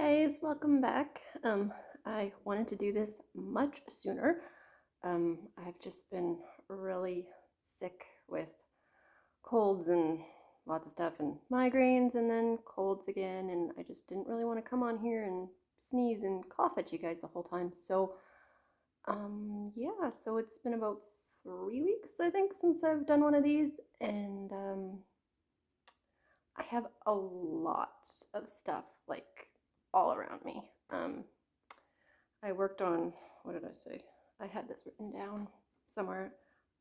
guys, welcome back. I wanted to do this much sooner. I've just been really sick with colds and lots of stuff and migraines and then colds again, and I just didn't really want to come on here and sneeze and cough at you guys the whole time. Yeah, so it's been about 3 weeks, I think, since I've done one of these, and I have a lot of stuff like all around me. I worked on, what did I say? I had this written down somewhere.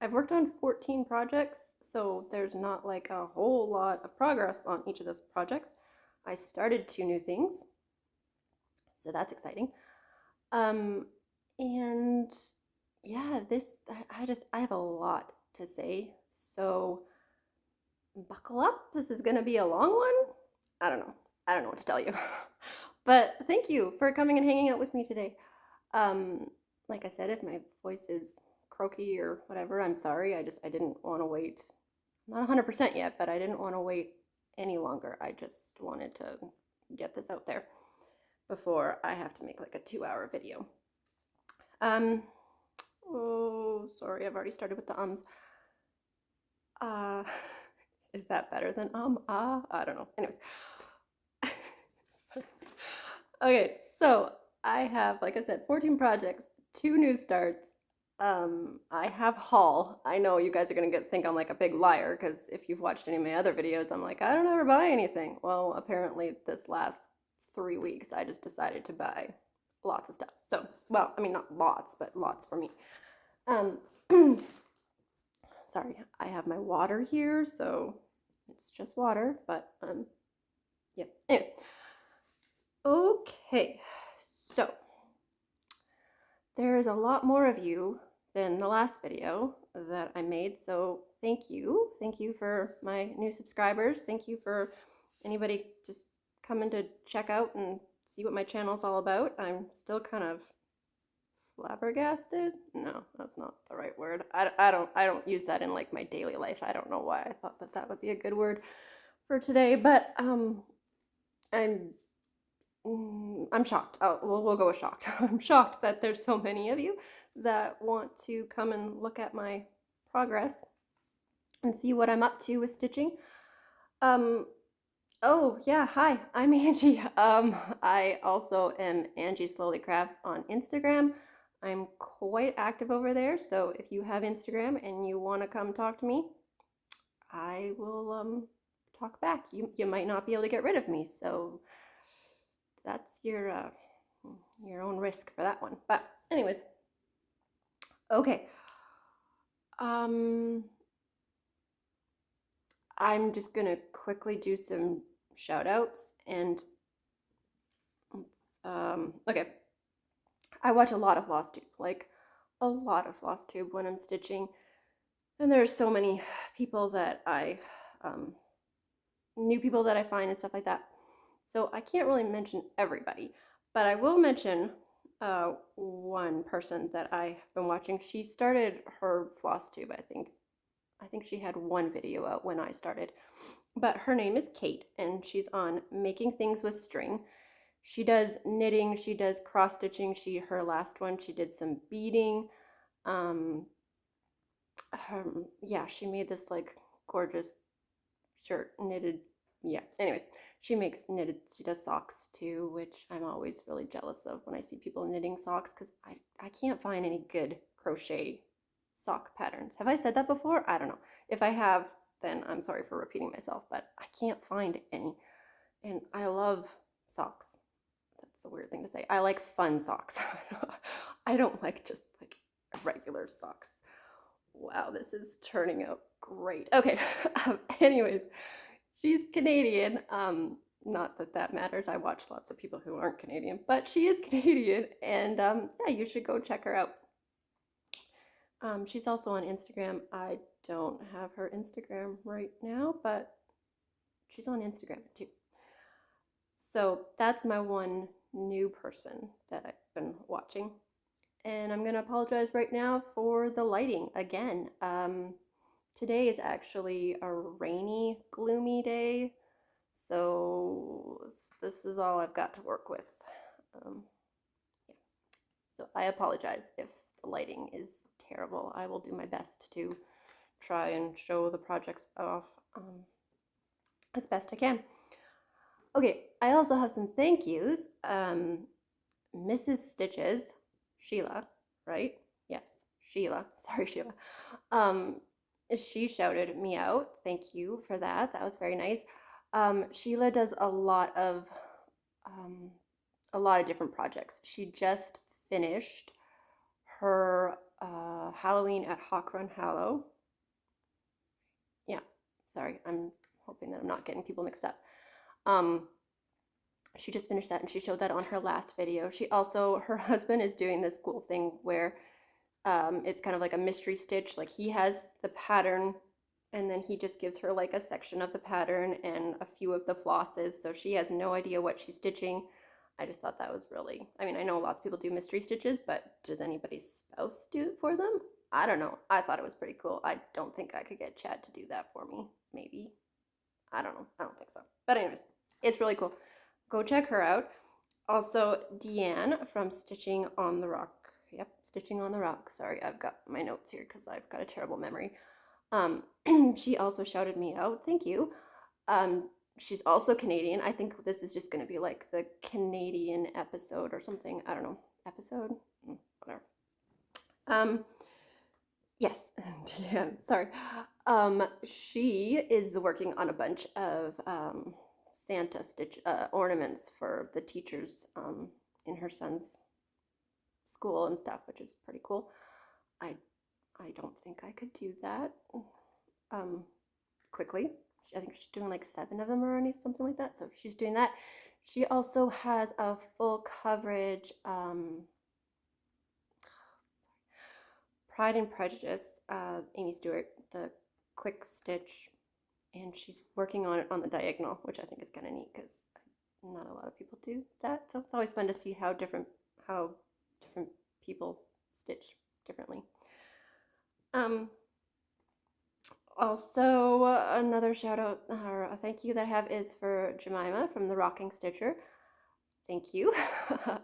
I've worked on 14 projects, so there's not like a whole lot of progress on each of those projects. I started 2 new things, so that's exciting. And yeah, I have a lot to say, so buckle up. This is gonna be a long one. I don't know what to tell you. But thank you for coming and hanging out with me today. Like I said, if my voice is croaky or whatever, I'm sorry. I didn't want to wait. I'm not 100% yet, but I didn't want to wait any longer. I just wanted to get this out there before I have to make like a 2-hour video. Oh, sorry, I've already started with the ums. Is that better than I don't know. Anyways. Okay, so I have, like I said, 14 projects, 2 new starts. I have haul. I know you guys are gonna think I'm like a big liar because if you've watched any of my other videos, I'm like, I don't ever buy anything. Well, apparently this last 3 weeks, I just decided to buy lots of stuff. So, well, I mean, not lots, but lots for me. Sorry, I have my water here, so it's just water, but yeah. Anyways. Okay, so there's a lot more of you than the last video that I made, so thank you. Thank you for my new subscribers. Thank you for anybody just coming to check out and see what my channel's all about. I'm still kind of flabbergasted. No, that's not the right word. I don't use that in like my daily life. I don't know why I thought that would be a good word for today, but I'm shocked. Oh, we'll go with shocked. I'm shocked that there's so many of you that want to come and look at my progress and see what I'm up to with stitching. Oh yeah, hi, I'm Angie. I also am Angie Slowly Crafts on Instagram. I'm quite active over there, so if you have Instagram and you want to come talk to me, I will talk back. You might not be able to get rid of me, so that's your own risk for that one. But anyways, okay. I'm just gonna quickly do some shout outs and okay. I watch a lot of Flosstube, like a lot of Flosstube when I'm stitching, and there's so many people that I new people that I find and stuff like that. So I can't really mention everybody, but I will mention one person that I've been watching. She started her Flosstube, I think. I think she had one video out when I started, but her name is Kate, and she's on Making Things with String. She does knitting, she does cross stitching. Her last one, she did some beading. Yeah, she made this like gorgeous shirt knitted. Yeah, anyways, she does socks too, which I'm always really jealous of when I see people knitting socks because I can't find any good crochet sock patterns. Have I said that before? I don't know. If I have, then I'm sorry for repeating myself, but I can't find any. And I love socks. That's a weird thing to say. I like fun socks. I don't like just like regular socks. Wow, this is turning out great. Okay, anyways, she's Canadian. Not that that matters. I watch lots of people who aren't Canadian, but she is Canadian, and yeah, you should go check her out. She's also on Instagram. I don't have her Instagram right now, but she's on Instagram too. So that's my one new person that I've been watching. And I'm going to apologize right now for the lighting again. Today is actually a rainy, gloomy day. So this is all I've got to work with. Yeah. So I apologize if the lighting is terrible. I will do my best to try and show the projects off as best I can. Okay, I also have some thank yous. Mrs. Stitches, Sheila, right? Yes, Sheila. Sorry, Sheila. She shouted me out. Thank you for that. That was very nice. Sheila does a lot of different projects. She just finished her Halloween at Hawk Run Hallow. Yeah, sorry, I'm hoping that I'm not getting people mixed up. She just finished that and she showed that on her last video. She also, her husband is doing this cool thing where it's kind of like a mystery stitch. Like he has the pattern and then he just gives her like a section of the pattern and a few of the flosses. So she has no idea what she's stitching. I just thought that was really, I mean, I know lots of people do mystery stitches, but does anybody's spouse do it for them? I don't know. I thought it was pretty cool. I don't think I could get Chad to do that for me. Maybe. I don't know. I don't think so. But anyways, it's really cool. Go check her out. Also, Deanne from Stitching on the Rock. Yep, Stitching on the Rock. Sorry, I've got my notes here because I've got a terrible memory. She also shouted me out. Thank you. She's also Canadian. I think this is just going to be like the Canadian episode or something. I don't know. Episode? Whatever. Yes. Yeah, sorry. She is working on a bunch of Santa stitch ornaments for the teachers in her son's school and stuff, which is pretty cool. I don't think I could do that quickly. I think she's doing like 7 of them or something like that. So she's doing that. She also has a full coverage Pride and Prejudice, Amy Stewart, the quick stitch, and she's working on it on the diagonal, which I think is kind of neat because not a lot of people do that. So it's always fun to see how different people stitch differently. Also, another shout out or a thank you that I have is for Jemima from the Rocking Stitcher. Thank you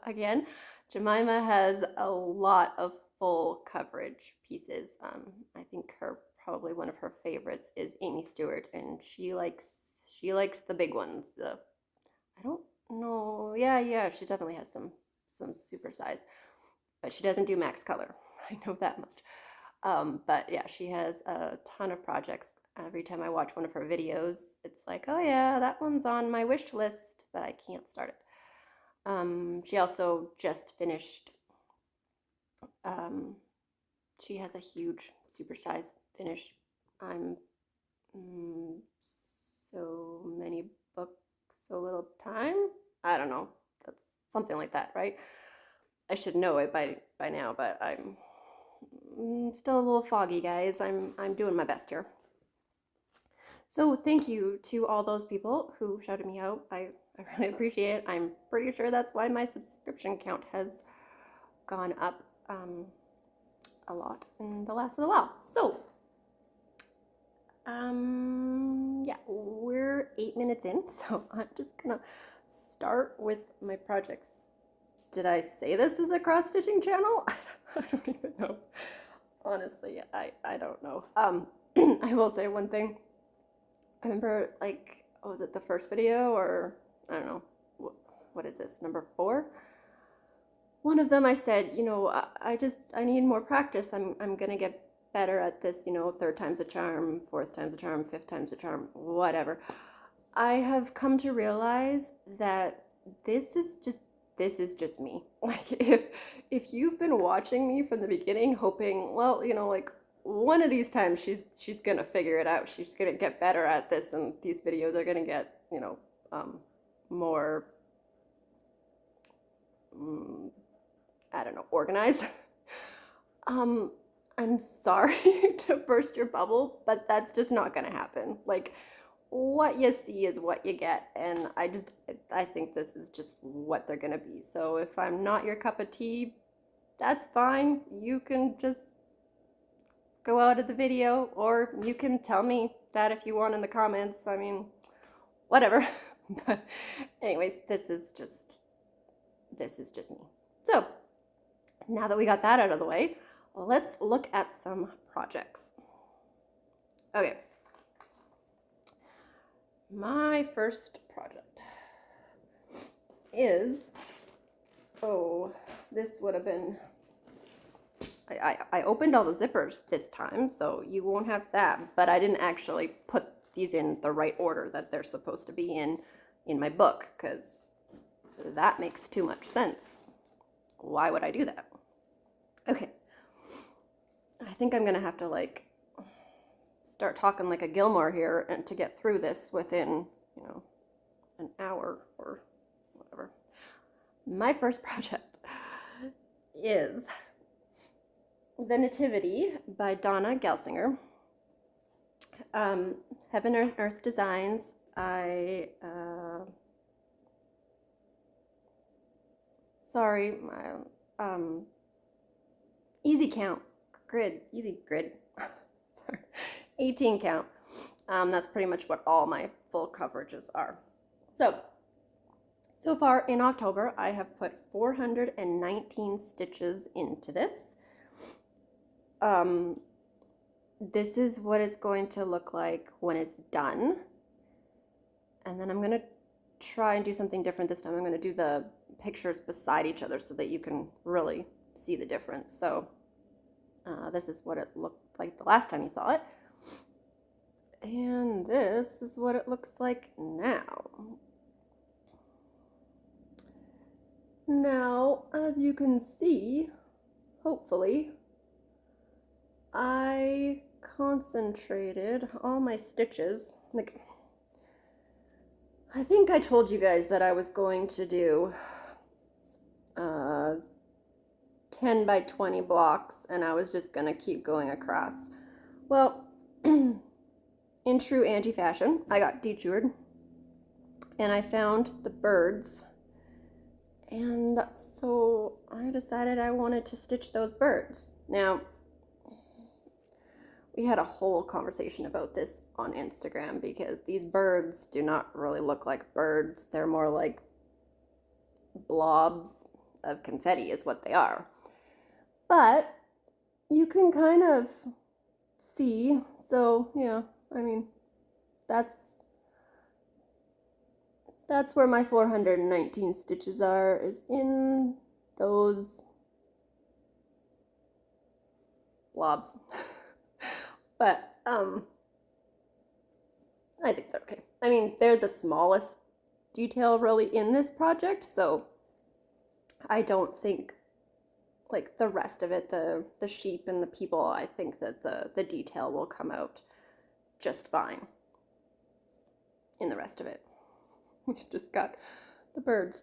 again. Jemima has a lot of full coverage pieces. I think probably one of her favorites is Amy Stewart, and she likes the big ones. I don't know. Yeah, she definitely has some super size, but she doesn't do max color. I know that much. But yeah, she has a ton of projects. Every time I watch one of her videos, it's like, oh yeah, that one's on my wish list, but I can't start it. She also just finished. She has a huge supersize finish. I'm so many books, so little time. I don't know. That's something like that, right? I should know it by now, but I'm still a little foggy, guys. I'm doing my best here. So thank you to all those people who shouted me out. I really appreciate it. I'm pretty sure that's why my subscription count has gone up a lot in the last little while. So yeah, we're 8 minutes in, so I'm just gonna start with my projects. Did I say this is a cross-stitching channel? I don't even know. Honestly, I don't know. I will say one thing. I remember, like, was it the first video, or I don't know, what is this, number 4? One of them I said, you know, I need more practice. I'm gonna get better at this, you know, 3rd time's a charm, 4th time's a charm, 5th time's a charm, whatever. I have come to realize that this is just me. Like, if you've been watching me from the beginning hoping, well, you know, like, one of these times she's gonna figure it out, she's gonna get better at this, and these videos are gonna get, you know, more I don't know, organized. I'm sorry to burst your bubble, but that's just not gonna happen. Like, what you see is what you get, and I think this is just what they're gonna be. So if I'm not your cup of tea, that's fine. You can just go out of the video, or you can tell me that if you want in the comments. I mean, whatever. But anyways, this is just me. So now that we got that out of the way, let's look at some projects. Okay. My first project is, this would have been, I opened all the zippers this time, so you won't have that, but I didn't actually put these in the right order that they're supposed to be in my book, because that makes too much sense. Why would I do that? Okay. I think I'm gonna have to like start talking like a Gilmore here and to get through this within, an hour or whatever. My first project is The Nativity by Donna Gelsinger. Heaven and Earth Designs. Easy grid. Sorry, 18 count. That's pretty much what all my full coverages are. So far in October, I have put 419 stitches into this. This is what it's going to look like when it's done. And then I'm going to try and do something different this time. I'm going to do the pictures beside each other so that you can really see the difference. So this is what it looked like the last time you saw it. And this is what it looks like now. Now, as you can see, hopefully, I concentrated all my stitches. Like, I think I told you guys that I was going to do 10 by 20 blocks, and I was just gonna keep going across. Well, in true Angie fashion, I got detoured, and I found the birds, and so I decided I wanted to stitch those birds. Now, we had a whole conversation about this on Instagram because these birds do not really look like birds. They're more like blobs of confetti is what they are. But you can kind of see, so yeah, I mean, that's where my 419 stitches are, is in those blobs. But I think they're okay. I mean, they're the smallest detail really in this project, so I don't think like the rest of it, the sheep and the people, I think that the detail will come out just fine in the rest of it. We just got the birds,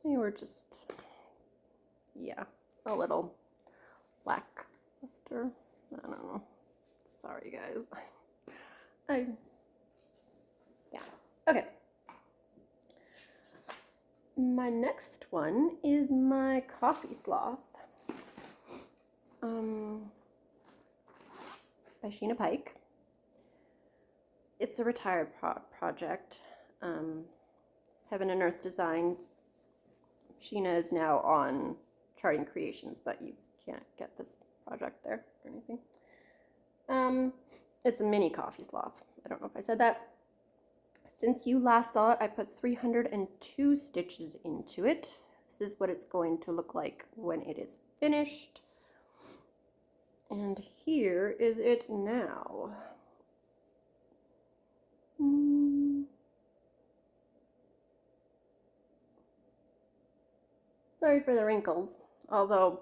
they were just, yeah, a little lackluster. I don't know. Sorry, guys. Yeah. Okay. My next one is my coffee sloth. By Sheena Pike. It's a retired project. Heaven and Earth Designs. Sheena is now on Charting Creations, but you can't get this project there or anything. It's a mini coffee sloth. I don't know if I said that. Since you last saw it, I put 302 stitches into it. This is what it's going to look like when it is finished. And here is it now. Sorry for the wrinkles, although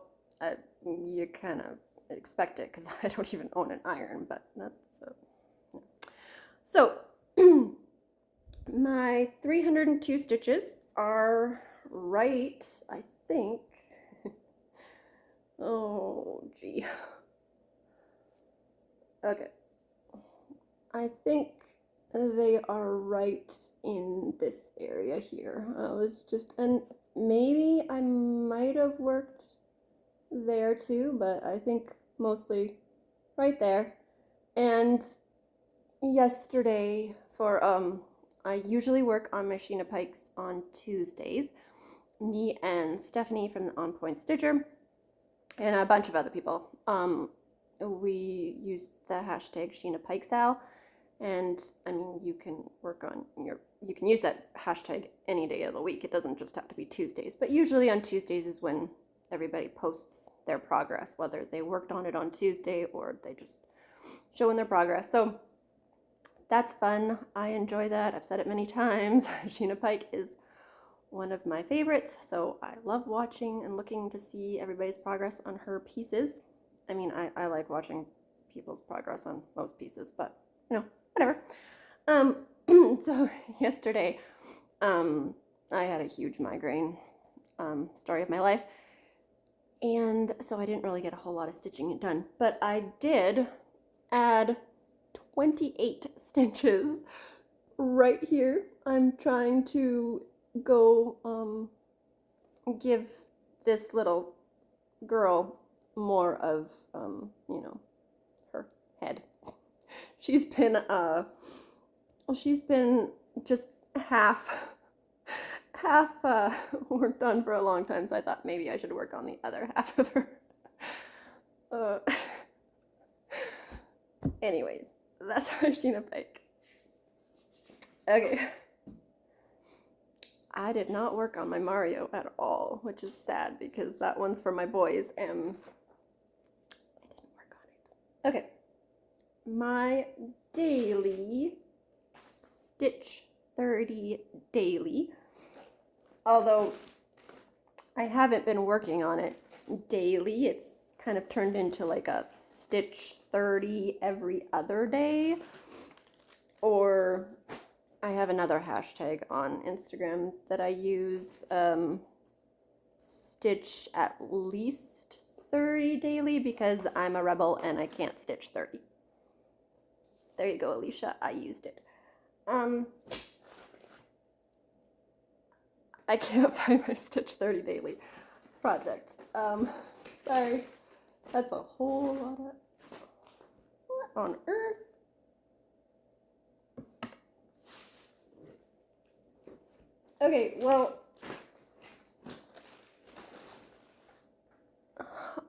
you kind of expect it because I don't even own an iron, but that's so my 302 stitches are right, I think. Oh gee. Okay, I think they are right in this area here. And maybe I might have worked there too, but I think mostly right there. And yesterday for I usually work on my Sheena Pikes on Tuesdays. Me and Stephanie from the enpointe Stitcher and a bunch of other people. We use the hashtag SheenaPikesAl, and I mean, you can use that hashtag any day of the week. It doesn't just have to be Tuesdays, but usually on Tuesdays is when everybody posts their progress, whether they worked on it on Tuesday or they just showing their progress. So that's fun. I enjoy that. I've said it many times. Sheena Pike is one of my favorites, so I love watching and looking to see everybody's progress on her pieces. I mean, I like watching people's progress on most pieces, but whatever. So yesterday, I had a huge migraine, story of my life, and so I didn't really get a whole lot of stitching done, but I did add 28 stitches right here. I'm trying to go give this little girl more of her head. She's been just half worked on for a long time, so I thought maybe I should work on the other half of her. Anyways, that's our Sheena Pike. Okay. I did not work on my Mario at all, which is sad because that one's for my boys and I didn't work on it. Okay. My daily Stitch 30 daily, although I haven't been working on it daily, it's kind of turned into like a Stitch 30 every other day, or I have another hashtag on Instagram that I use, stitch at least 30 daily, because I'm a rebel and I can't stitch 30. There you go, Alicia, I used it. I can't find my Stitch 30 daily project. Sorry, that's a whole lot of, what on earth? Okay, well,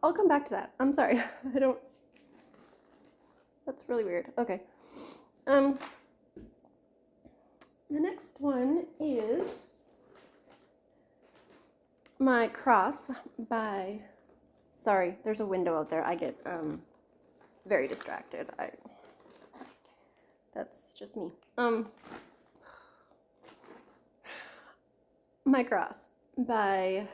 I'll come back to that. I'm sorry. That's really weird. Okay. The next one is my cross by, sorry, there's a window out there. I get very distracted. That's just me. My cross by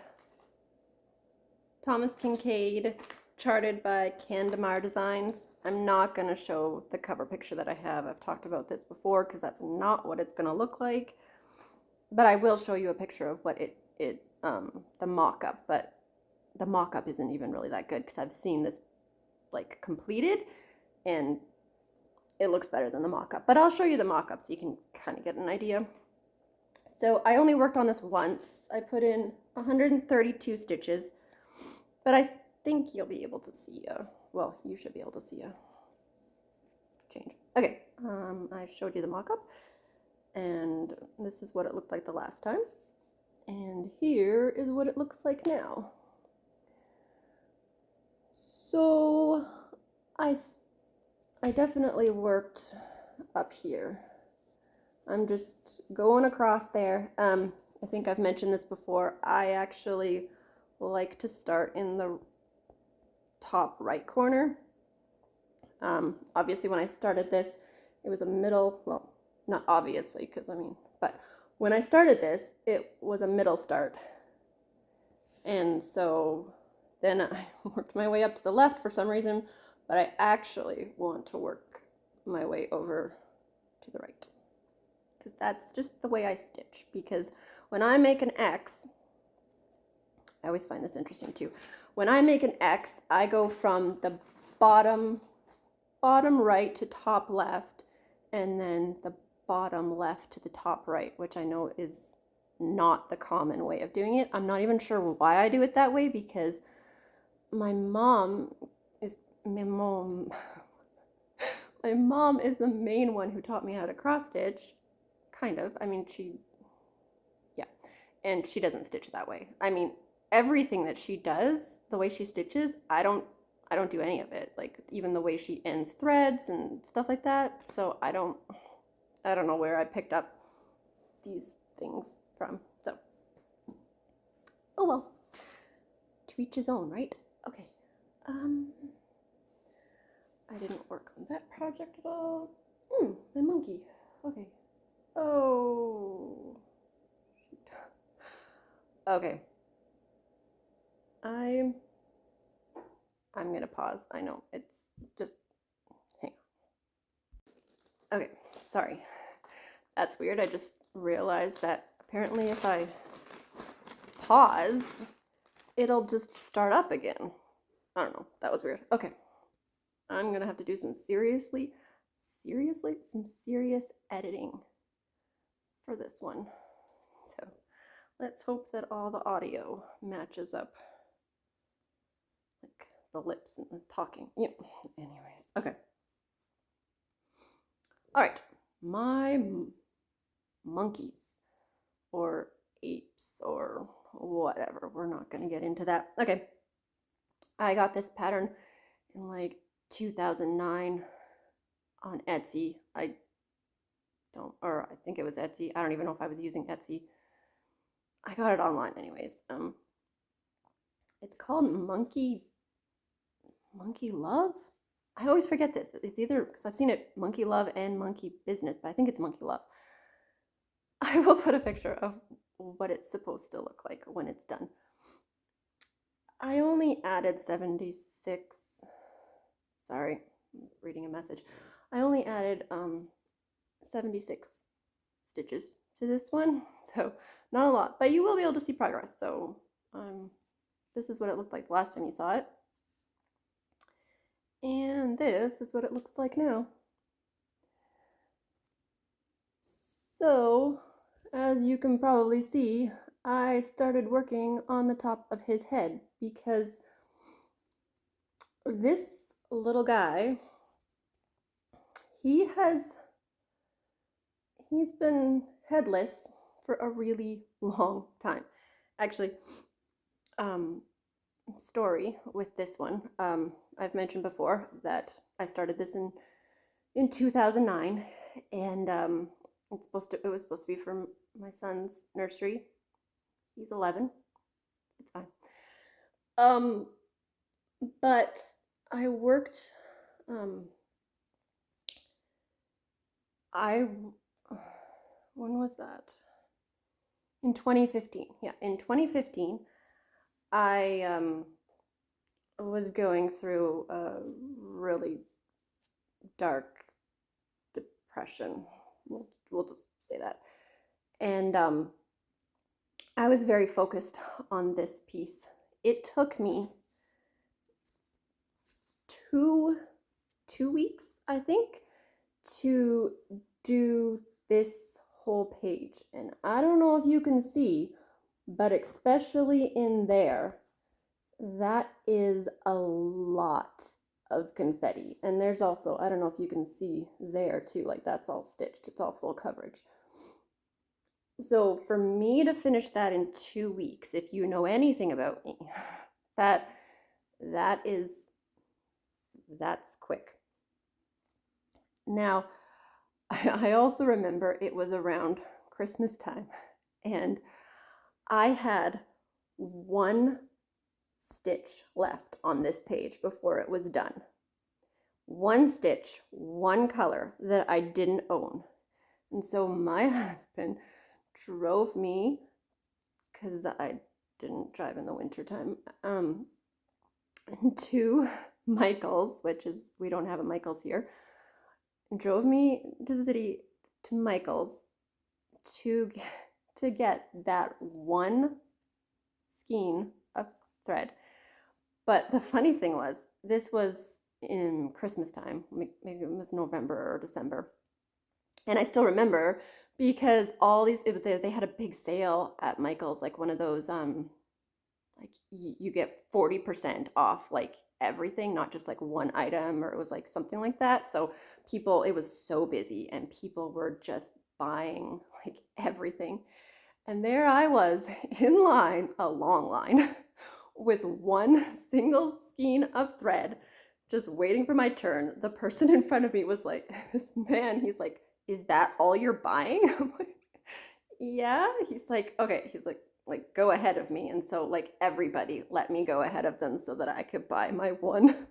Thomas Kincaid, charted by Candemar Designs. I'm not going to show the cover picture that I have. I've talked about this before because that's not what it's going to look like. But I will show you a picture of what the mock-up. But the mock-up isn't even really that good because I've seen this like completed and it looks better than the mock-up. But I'll show you the mock-up so you can kind of get an idea. So I only worked on this once. I put in 132 stitches, but I think you'll be able to see well, you should be able to see a change. Okay, I showed you the mock-up, and this is what it looked like the last time. And here is what it looks like now. So I definitely worked up here. I'm just going across there. I think I've mentioned this before. I actually like to start in the top right corner. Obviously when I started this, it was a middle, well, not obviously, because but when I started this, it was a middle start. And so then I worked my way up to the left for some reason, but I actually want to work my way over to the right. Because that's just the way I stitch. Because when I make an X, I always find this interesting too. When I make an X, I go from the bottom right to top left, and then the bottom left to the top right, which I know is not the common way of doing it. I'm not even sure why I do it that way, because my mom is the main one who taught me how to cross stitch, kind of. I mean, yeah, and she doesn't stitch that way. I mean, everything that she does, the way she stitches, I don't do any of it. Like even the way she ends threads and stuff like that. So I don't know where I picked up these things from. So, oh well, to each his own, right? Okay. I didn't work on that project at all. My monkey. Okay. Oh. Shoot. Okay. I'm gonna pause. I know it's just hang on. Okay, sorry. That's weird. I just realized that apparently if I pause, it'll just start up again. I don't know. That was weird. Okay. I'm gonna have to do some serious editing for this one. So let's hope that all the audio matches up. Like the lips and the talking. Yeah. Anyways, okay. All right. My monkeys or apes or whatever. We're not gonna get into that. Okay. I got this pattern in like 2009 on Etsy. I think it was Etsy. I don't even know if I was using Etsy. I got it online anyways. It's called Monkey Love. I always forget this. It's either, because I've seen it Monkey Love and Monkey Business, but I think it's Monkey Love. I will put a picture of what it's supposed to look like when it's done. I only added 76. Sorry, I was reading a message. I only added 76 stitches to this one, so not a lot, but you will be able to see progress. So this is what it looked like the last time you saw it, and this is what it looks like now. So as you can probably see, I started working on the top of his head because this little guy, he's been headless for a really long time. Actually, story with this one. I've mentioned before that I started this in 2009, and it was supposed to be from my son's nursery. He's 11. It's fine. But I worked. When was that? In 2015. Yeah, in 2015, I was going through a really dark depression. We'll just say that. And I was very focused on this piece. It took me two weeks, I think, to do this whole page. And I don't know if you can see, but especially in there, that is a lot of confetti. And there's also, I don't know if you can see there too, like that's all stitched. It's all full coverage. So for me to finish that in 2 weeks, if you know anything about me, that's quick. Now, I also remember it was around Christmas time, and I had one stitch left on this page before it was done. One stitch, one color that I didn't own. And so my husband drove me, because I didn't drive in the wintertime, to Michael's, which is, we don't have a Michael's here, and drove me to the city to Michael's to get that one skein of thread. But the funny thing was, this was in Christmas time, maybe it was November or December, and I still remember because all these, they had a big sale at Michael's, like one of those like you get 40% off like everything, not just like one item, or it was like something like that. So people, it was so busy and people were just buying like everything. And there I was in line, a long line, with one single skein of thread, just waiting for my turn. The person in front of me was like, this man, he's like, is that all you're buying? I'm like, yeah. He's like, okay. He's like, go ahead of me. And so like everybody let me go ahead of them so that I could buy my one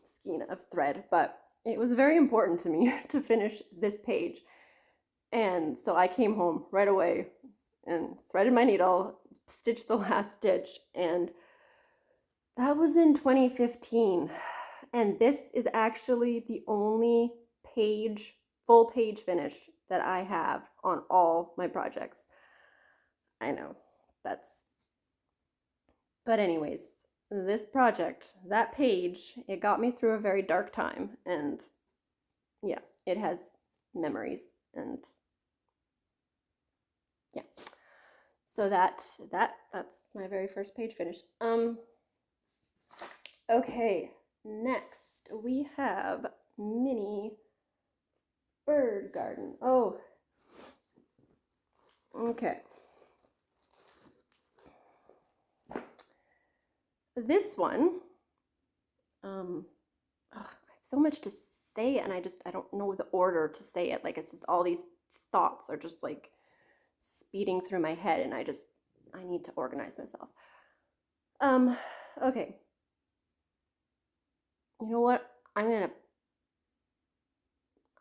skein of thread. But it was very important to me to finish this page. And so I came home right away and threaded my needle, stitched the last stitch, and that was in 2015. And this is actually the only page, full page finish that I have on all my projects. I know, but anyways, this project, that page, it got me through a very dark time, and yeah, it has memories, and yeah. So that's my very first page finish. Okay, next we have mini bird garden. Oh, okay. This one, I have so much to say, and I don't know the order to say it. Like, it's just all these thoughts are just like speeding through my head, and I need to organize myself. Okay. You know what? I'm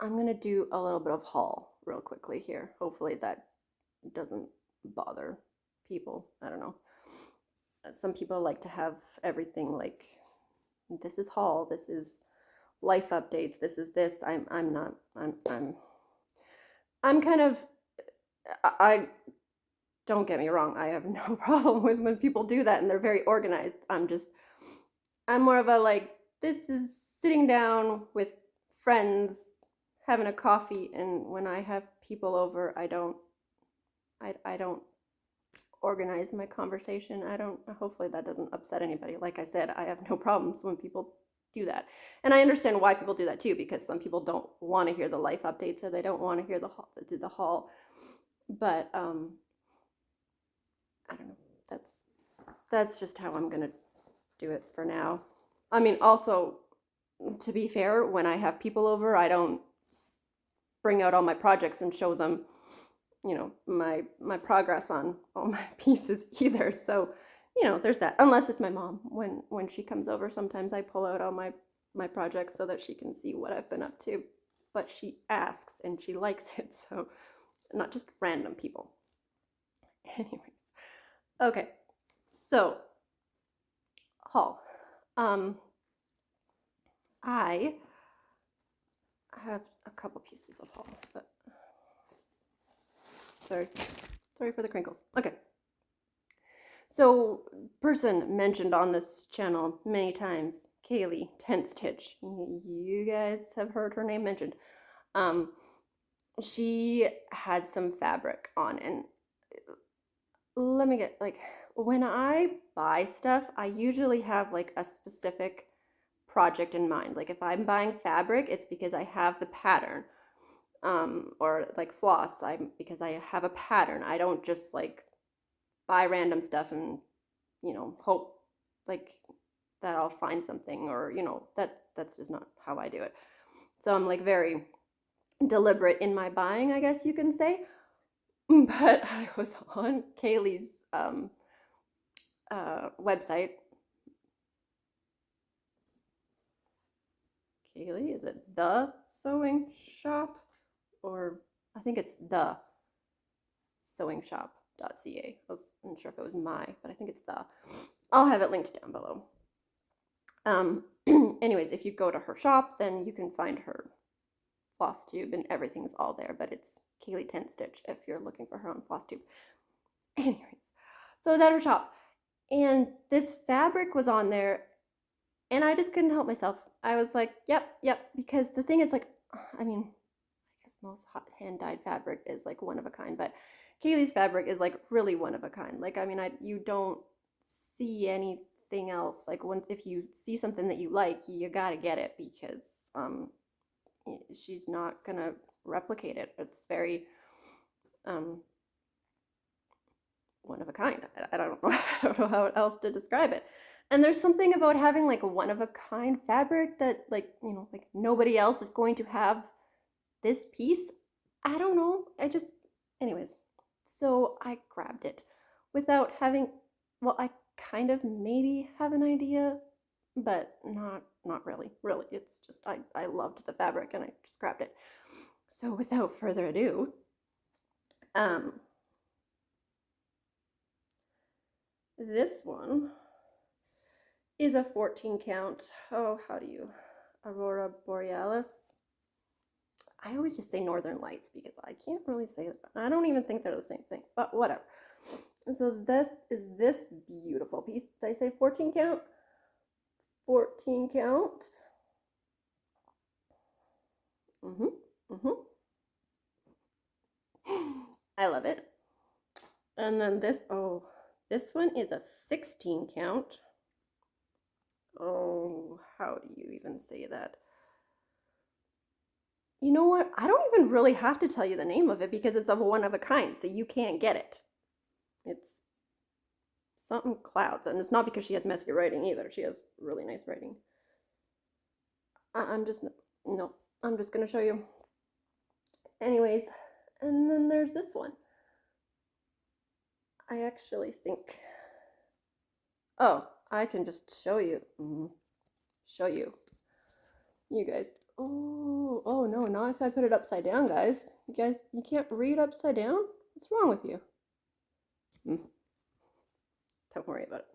gonna do a little bit of haul real quickly here. Hopefully that doesn't bother people. I don't know. Some people like to have everything like, this is haul, this is life updates, this is this. I'm not. I'm kind of. I don't get me wrong. I have no problem with when people do that and they're very organized. I'm more of a like, this is sitting down with friends having a coffee, and when I have people over, I don't organize my conversation. Hopefully that doesn't upset anybody. Like I said, I have no problems when people do that. And I understand why people do that too, because some people don't want to hear the life updates, or they don't want to hear the haul. But I don't know. That's just how I'm gonna do it for now. I mean, also, to be fair, when I have people over, I don't bring out all my projects and show them, my progress on all my pieces either. So, there's that. Unless it's my mom. When she comes over, sometimes I pull out all my projects so that she can see what I've been up to. But she asks and she likes it, so not just random people. Anyways, okay. So, haul. I have a couple pieces of haul, but sorry for the crinkles. Okay. So, person mentioned on this channel many times, Kayli-Kayli. You guys have heard her name mentioned. She had some fabric on, and let me get, like, when I buy stuff, I usually have like a specific project in mind. Like, if I'm buying fabric, it's because I have the pattern. Or like floss, because I have a pattern. I don't just like buy random stuff and hope like that I'll find something, or that's just not how I do it. So I'm like very deliberate in my buying, I guess you can say. But I was on Kayli's website. Kayli, is it the sewing shop? Or I think it's the sewing shop.ca. I wasn't sure if it was my, but I think it's the. I'll have it linked down below. Anyways, if you go to her shop, then you can find her Flosstube, and everything's all there, but it's Kayli-Kayli if you're looking for her on Flosstube. Anyways, so I was at her shop, and this fabric was on there, and I just couldn't help myself. I was like, yep, because the thing is, like, I mean, I guess most hand-dyed fabric is like one of a kind, but Kayli's fabric is like really one of a kind. Like, I mean, you don't see anything else. Like, if you see something that you like, you gotta get it, because she's not gonna replicate it. It's very one of a kind. I don't know. I don't know how else to describe it. And there's something about having like a one of a kind fabric that like, like nobody else is going to have this piece. I don't know. Anyways. So I grabbed it without having, well, I kind of maybe have an idea, but not really. Really, it's just I loved the fabric and I just grabbed it. So without further ado, this one is a 14 count. Oh, how do you? Aurora Borealis. I always just say Northern Lights because I can't really say that. I don't even think they're the same thing, but whatever. So this is this beautiful piece. Did I say 14 count? 14 count. I love it. And then this one is a 16 count. Oh, how do you even say that? You know what? I don't even really have to tell you the name of it because it's of a one of a kind, so you can't get it. It's something clouds, and it's not because she has messy writing either. She has really nice writing. I'm just gonna show you. Anyways, and then there's this one. I actually think, oh, I can just show you. Show you. You guys. Oh no, not if I put it upside down, guys. You can't read upside down? What's wrong with you? Don't worry about it.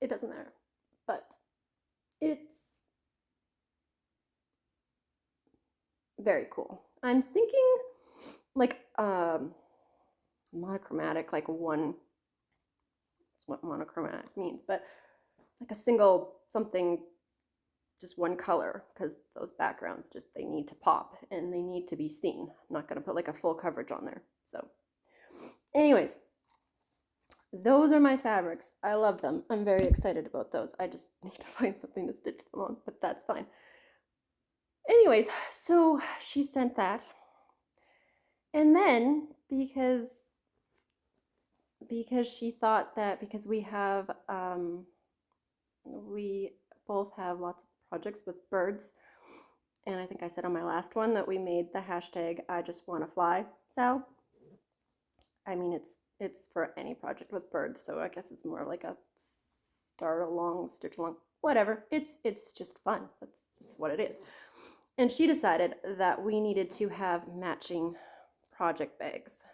It doesn't matter. But it's very cool. I'm thinking like monochromatic, like one, that's what monochromatic means, but like a single something, just one color, because those backgrounds just, they need to pop and they need to be seen. I'm not going to put like a full coverage on there. So anyways, those are my fabrics. I love them. I'm very excited about those. I just need to find something to stitch them on, but that's fine. Anyways, so she sent that. And then because she thought that because we both have lots of projects with birds, and I think I said on my last one that we made the hashtag I just want to fly Sal. I mean, it's for any project with birds, so I guess it's more like a start along, stitch along, whatever. It's just fun. That's just what it is. And she decided that we needed to have matching project bags.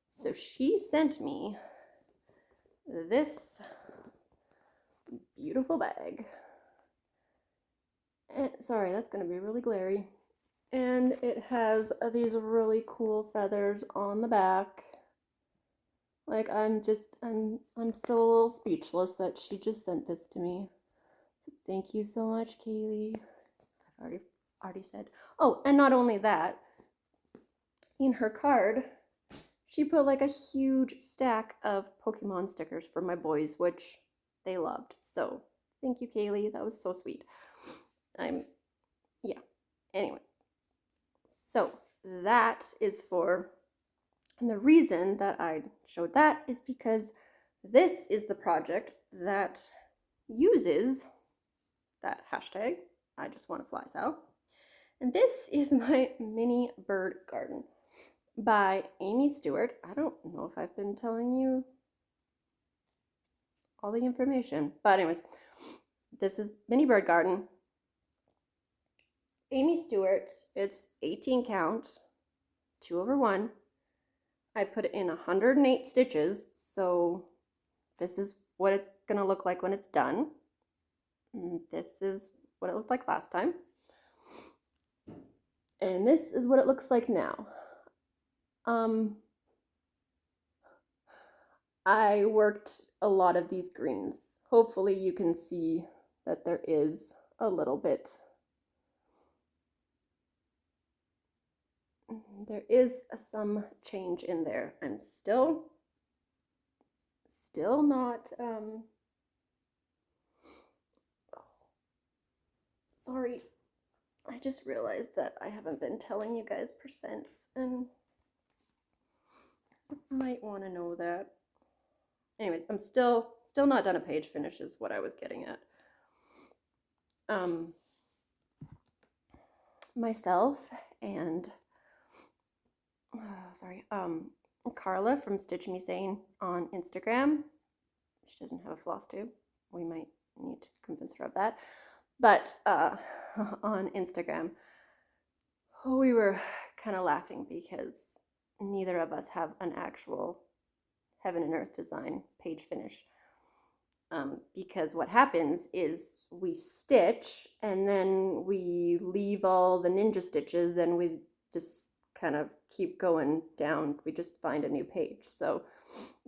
So she sent me this beautiful bag. And, sorry, that's going to be really glary. And it has these really cool feathers on the back. Like, I'm still a little speechless that she just sent this to me. So thank you so much, Kayli. I've already said. Oh, and not only that, in her card, she put like a huge stack of Pokemon stickers for my boys, which they loved. So thank you, Kayli. That was so sweet. Yeah. Anyways, so that is for, and the reason that I showed that is because this is the project that uses that hashtag, I just want to fly south. And this is my mini bird garden by Amy Stewart. I don't know if I've been telling you all the information, but anyways, this is mini bird garden. Amy Stewart, it's 18 count, 2/1. I put it in 108 stitches, so this is what it's gonna look like when it's done. This is what it looked like last time. And this is what it looks like now. I worked a lot of these greens. Hopefully you can see that there is a little bit. There is some change in there. I'm still not, sorry, I just realized that I haven't been telling you guys percents, and might want to know that. Anyways, I'm still not done a page finish is what I was getting at. Myself and Carla from Stitch Me Sane on Instagram. She doesn't have a floss tube. We might need to convince her of that. But on Instagram, we were kind of laughing because neither of us have an actual Heaven and Earth design page finish. Because what happens is we stitch and then we leave all the ninja stitches and we just kind of keep going down. We just find a new page. So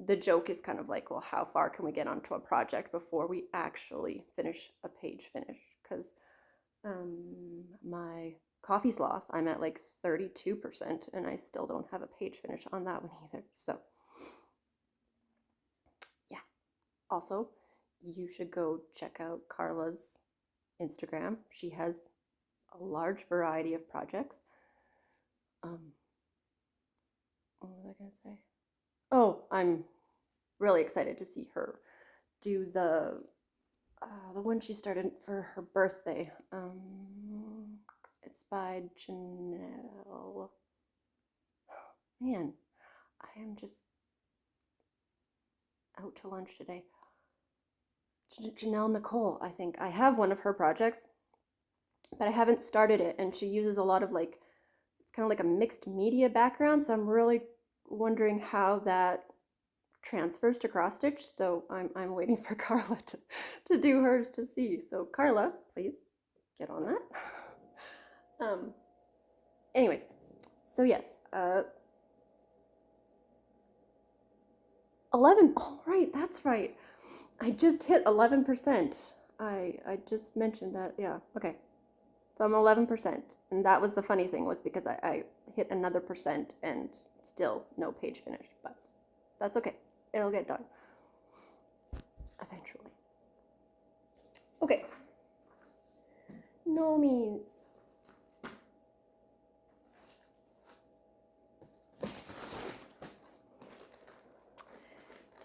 the joke is kind of like, well, how far can we get onto a project before we actually finish a page finish? Because my coffee sloth, I'm at like 32% and I still don't have a page finish on that one either. So yeah. Also, you should go check out Carla's Instagram. She has a large variety of projects. What was I gonna say? Oh, I'm really excited to see her do the one she started for her birthday. It's by Janelle. Man, I am just out to lunch today. Janelle Nicole, I think. I have one of her projects, but I haven't started it, and she uses a lot of like, it's kind of like a mixed media background, so I'm really wondering how that transfers to cross stitch. So I'm waiting for Carla to do hers to see. So Carla, please get on that. Anyways, so yes, 11. Oh, right, that's right. I just hit 11%. I just mentioned that. Yeah, okay. So I'm 11%. And that was the funny thing, was because I hit another percent and still no page finished. But that's okay. It'll get done eventually. Okay. Normies.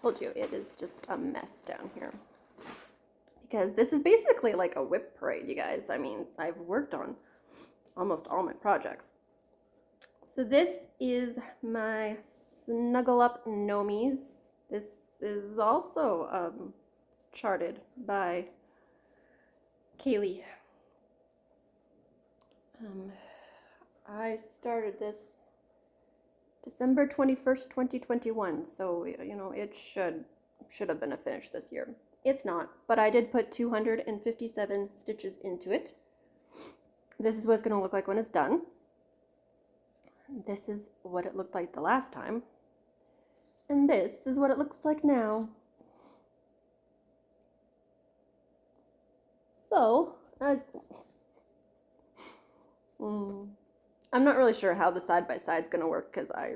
Told you it is just a mess down here. Because this is basically like a whip parade, you guys. I mean, I've worked on almost all my projects. So this is my Snuggle Up Nomies. This is also charted by Kayli. I started this December 21st, 2021. So, you know, it should have been a finish this year. It's not, but I did put 257 stitches into it. This is what it's going to look like when it's done. This is what it looked like the last time. And this is what it looks like now. So, I'm not really sure how the side-by-side is going to work because I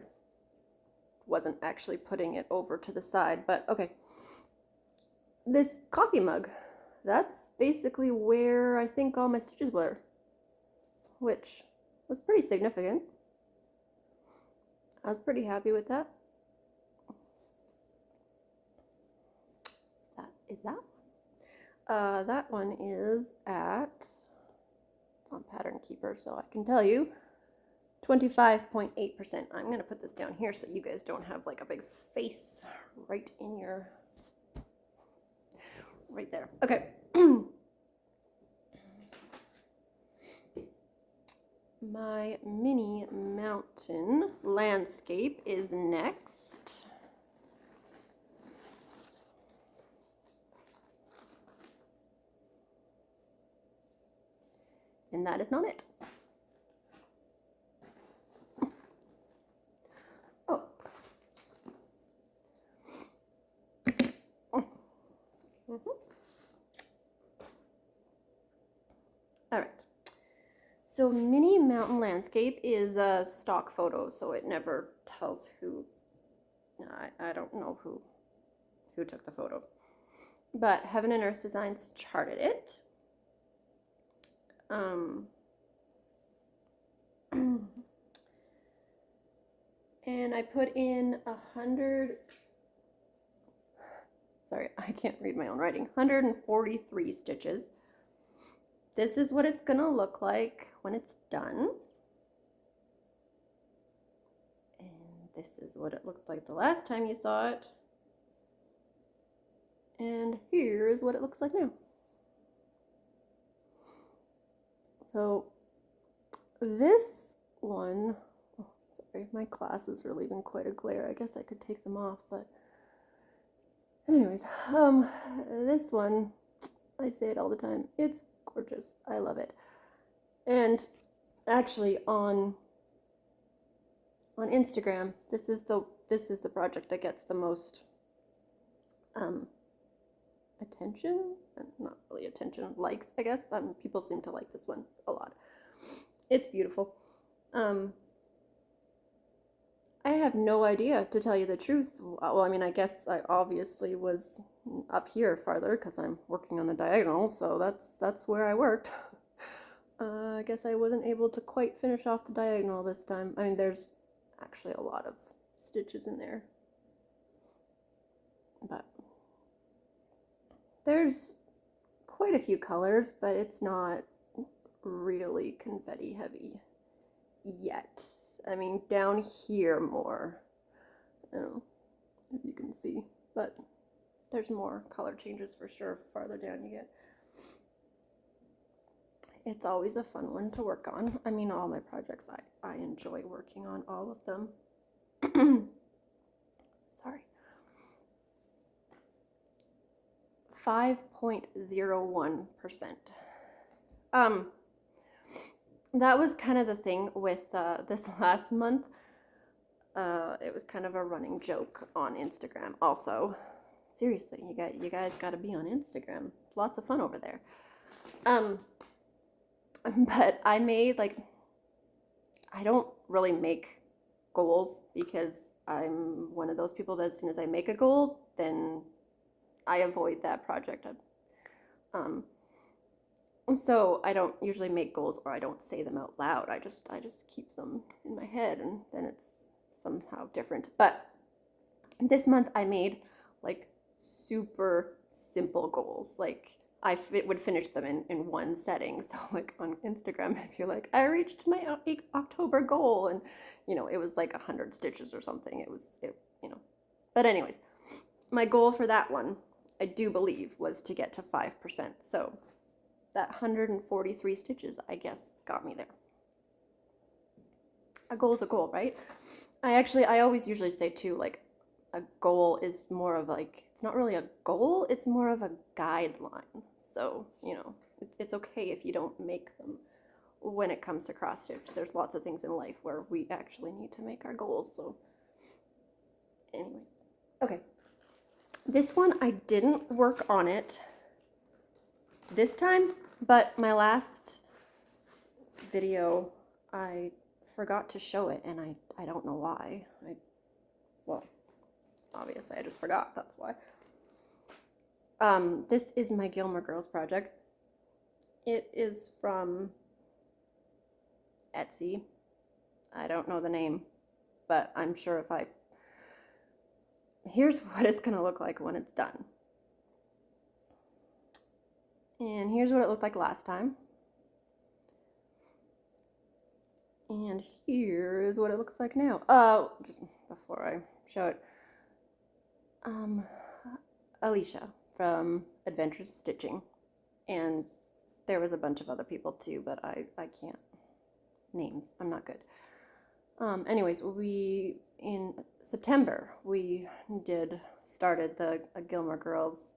wasn't actually putting it over to the side, but okay. This coffee mug, that's basically where I think all my stitches were, which was pretty significant. I was pretty happy with that. Is that? That one is at, it's on Pattern Keeper, so I can tell you, 25.8%. I'm going to put this down here so you guys don't have like a big face right in your, right there. Okay. My mini mountain landscape is next. And that is not it. Oh. All right. So mini mountain landscape is a stock photo, so it never tells who. I don't know who took the photo. But Heaven and Earth Designs charted it. And I put in 100, sorry, I can't read my own writing, 143 stitches. This is what it's gonna look like when it's done. And this is what it looked like the last time you saw it. And here is what it looks like now. So this one, oh, sorry, my glasses are leaving quite a glare. I guess I could take them off, but anyways, this one, I say it all the time. It's gorgeous. I love it. And actually on Instagram, this is the project that gets the most attention, not really attention, likes, I guess. People seem to like this one a lot. It's beautiful. I have no idea, to tell you the truth. Well, I mean, I guess I obviously was up here farther because I'm working on the diagonal, so that's where I worked. I guess I wasn't able to quite finish off the diagonal this time. I mean, there's actually a lot of stitches in there, but there's quite a few colors, but it's not really confetti heavy yet. I mean, down here more. I don't know if you can see, but there's more color changes for sure farther down you get. It's always a fun one to work on. I mean, all my projects, I enjoy working on all of them. Sorry. 5.01%. That was kind of the thing with this last month. It was kind of a running joke on Instagram. Also, seriously, you guys got to be on Instagram. It's lots of fun over there. But I made, like, I don't really make goals because I'm one of those people that as soon as I make a goal, then I avoid that project. So I don't usually make goals, or I don't say them out loud. I just keep them in my head, and then it's somehow different. But this month I made like super simple goals. Like I would finish them in one setting. So like on Instagram, if you're like, I reached my October goal, and it was like 100 stitches or something. But anyways, my goal for that one, I do believe, was to get to 5%. So that 143 stitches, I guess, got me there. A goal is a goal, right? I always usually say too, like, a goal is more of like, it's not really a goal, it's more of a guideline. So, it's okay if you don't make them when it comes to cross stitch. There's lots of things in life where we actually need to make our goals. So anyways, okay. This one, I didn't work on it this time, but my last video, I forgot to show it, and I don't know why. Well, obviously I just forgot, that's why. This is my Gilmore Girls project. It is from Etsy. I don't know the name, but I'm sure here's what it's gonna look like when it's done. And here's what it looked like last time. And here is what it looks like now. Just before I show it. Alicia from Adventures of Stitching. And there was a bunch of other people too, but I can't names. I'm not good. Anyways, in September, we started the Gilmore Girls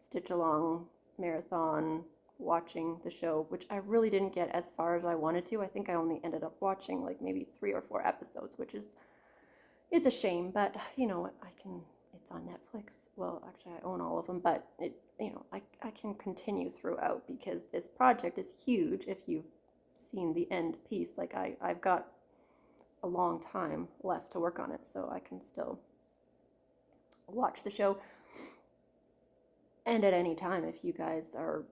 Stitch Along marathon, watching the show, which I really didn't get as far as I wanted to. I think I only ended up watching like maybe 3 or 4 episodes, it's a shame, but you know what, it's on Netflix. Well, actually I own all of them, but I can continue throughout because this project is huge. If you've seen the end piece, like I've got a long time left to work on it, so I can still watch the show. And at any time, if you guys are,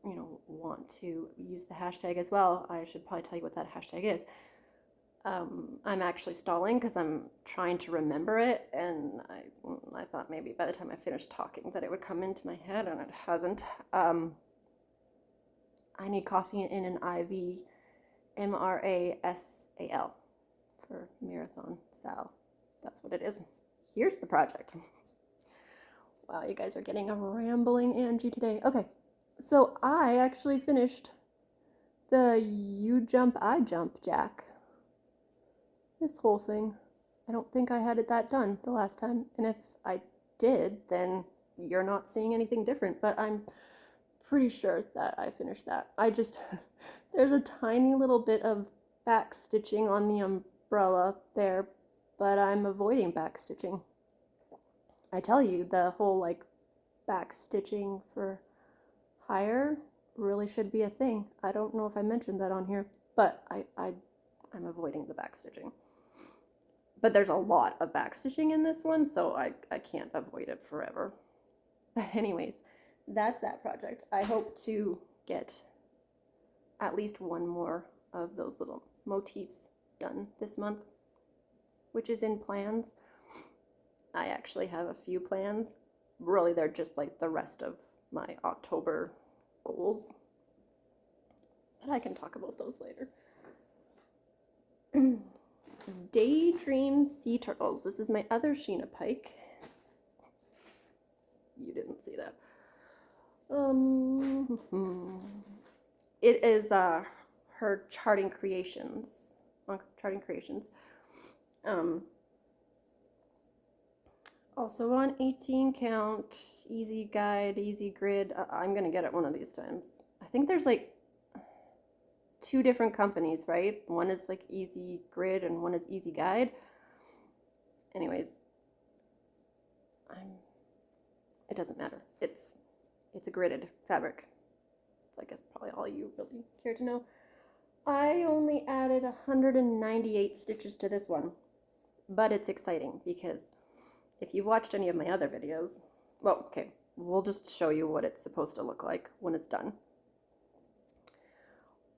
want to use the hashtag as well, I should probably tell you what that hashtag is. I'm actually stalling because I'm trying to remember it, and I thought maybe by the time I finished talking that it would come into my head, and it hasn't. I need coffee in an IV, MRASAL, for Marathon Sal. That's what it is. Here's the project. Wow, you guys are getting a rambling Angie today. Okay, so I actually finished the You Jump, I Jump Jack. This whole thing. I don't think I had it that done the last time, and if I did, then you're not seeing anything different, but I'm pretty sure that I finished that. There's a tiny little bit of back stitching on the umbrella there, but I'm avoiding back stitching. I tell you, the whole like back stitching for hire really should be a thing. I don't know if I mentioned that on here, but I'm avoiding the back stitching. But there's a lot of back stitching in this one, so I can't avoid it forever. But anyways, that's that project. I hope to get at least one more of those little motifs done this month, which is in plans. I actually have a few plans. Really, they're just like the rest of my October goals. But I can talk about those later. Daydream Sea Turtles. This is my other Sheena Pike. You didn't see that. It is her Charting Creations. Also on 18 count, easy guide, easy grid. I'm gonna get it one of these times. I think there's like 2 different companies, right? One is like easy grid and one is easy guide. Anyways, it doesn't matter. It's a gridded fabric. So I guess probably all you really care to know. I only added 198 stitches to this one, but it's exciting because if you've watched any of my other videos, well, okay, we'll just show you what it's supposed to look like when it's done.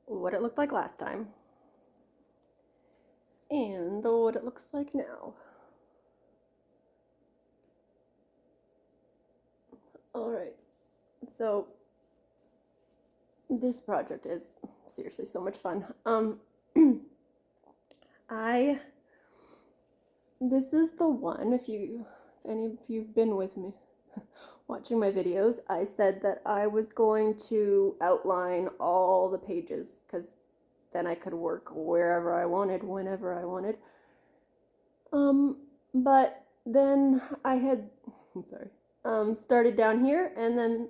What it looked like last time, and what it looks like now. Alright, so this project is seriously so much fun. This is the one, if any of you've been with me watching my videos, I said that I was going to outline all the pages because then I could work wherever I wanted, whenever I wanted. But then I had, started down here, and then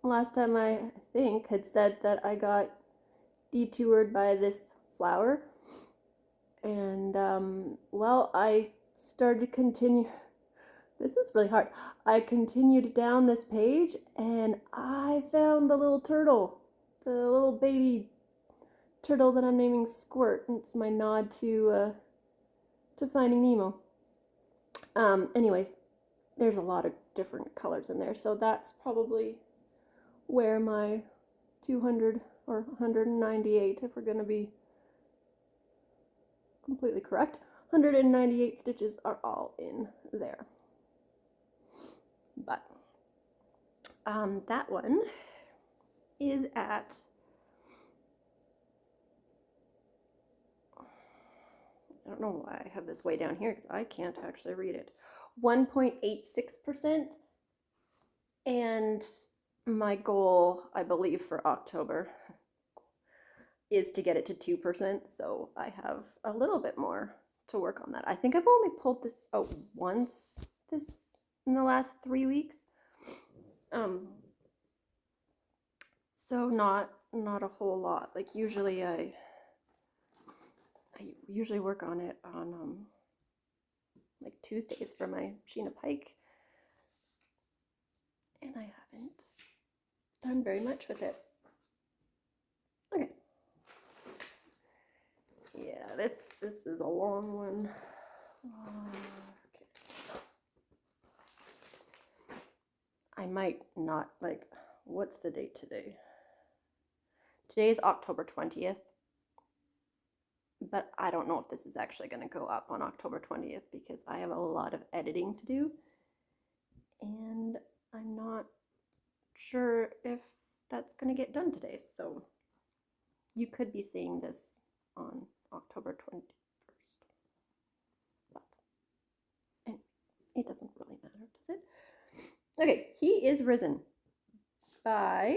last time I think had said that I got detoured by this flower, and well, I started to continue. This is really hard. I continued down this page and I found the little turtle, the little baby turtle that I'm naming Squirt. It's my nod to Finding Nemo. Anyways, there's a lot of different colors in there, so that's probably where my 200 or 198, if we're going to be completely correct, 198 stitches are all in there. But that one is at, I don't know why I have this way down here because I can't actually read it, 1.86%, and my goal, I believe, for October is to get it to 2%, so I have a little bit more to work on that. I think I've only pulled this out once in the last 3 weeks, so not a whole lot. Like usually I usually work on it on like Tuesdays for my Sheena Pike, and I haven't done very much with it. Okay. Yeah, this is a long one. Okay. I might not, like, what's the date today? Today is October 20th. but I don't know if this is actually going to go up on October 20th because I have a lot of editing to do, and I'm not sure if that's going to get done today. So you could be seeing this on October 21st. But anyways, it doesn't really matter, does it? Okay, he is risen by,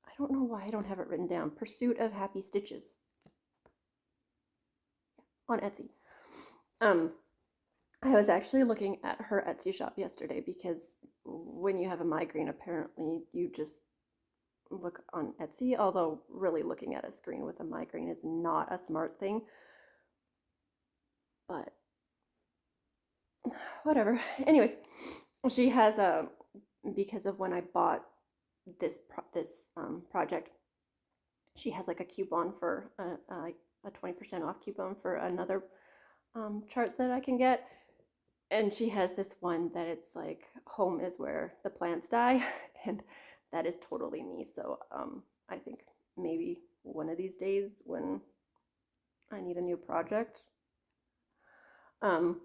I don't know why I don't have it written down, Pursuit of Happy Stitches on Etsy. I was actually looking at her Etsy shop yesterday because when you have a migraine, apparently you just look on Etsy, although really looking at a screen with a migraine is not a smart thing. But whatever. Anyways, she has because of when I bought this project, she has like a coupon for a 20% off coupon for another chart that I can get. And she has this one that it's like, home is where the plants die. And that is totally me. So I think maybe one of these days when I need a new project, I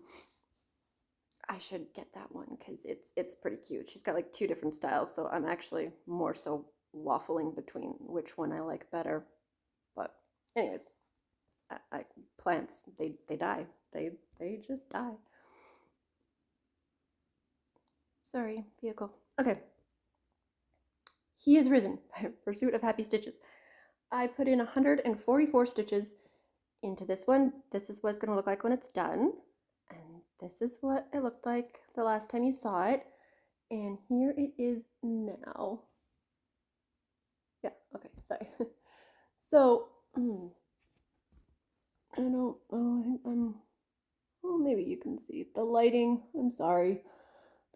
should get that one because it's pretty cute. She's got like 2 different styles, so I'm actually more so waffling between which one I like better. But anyways, plants, they die. They just die. Sorry, vehicle. Okay. He is risen by Pursuit of Happy Stitches. I put in 144 stitches into this one. This is what it's going to look like when it's done. And this is what it looked like the last time you saw it. And here it is now. Yeah, okay, sorry. So, I don't know, I think well, maybe you can see the lighting. I'm sorry.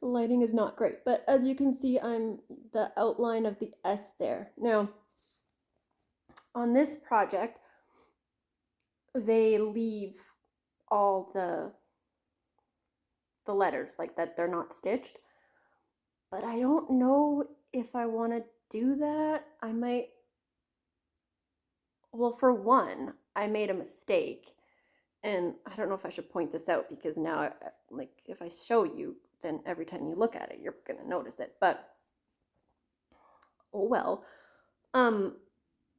The lighting is not great, but as you can see, I'm the outline of the S there. Now, on this project, they leave all the letters like that, they're not stitched, but I don't know if I want to do that. I might, well, for one, I made a mistake, and I don't know if I should point this out because now, like, if I show you, then every time you look at it, you're gonna notice it. But oh well. I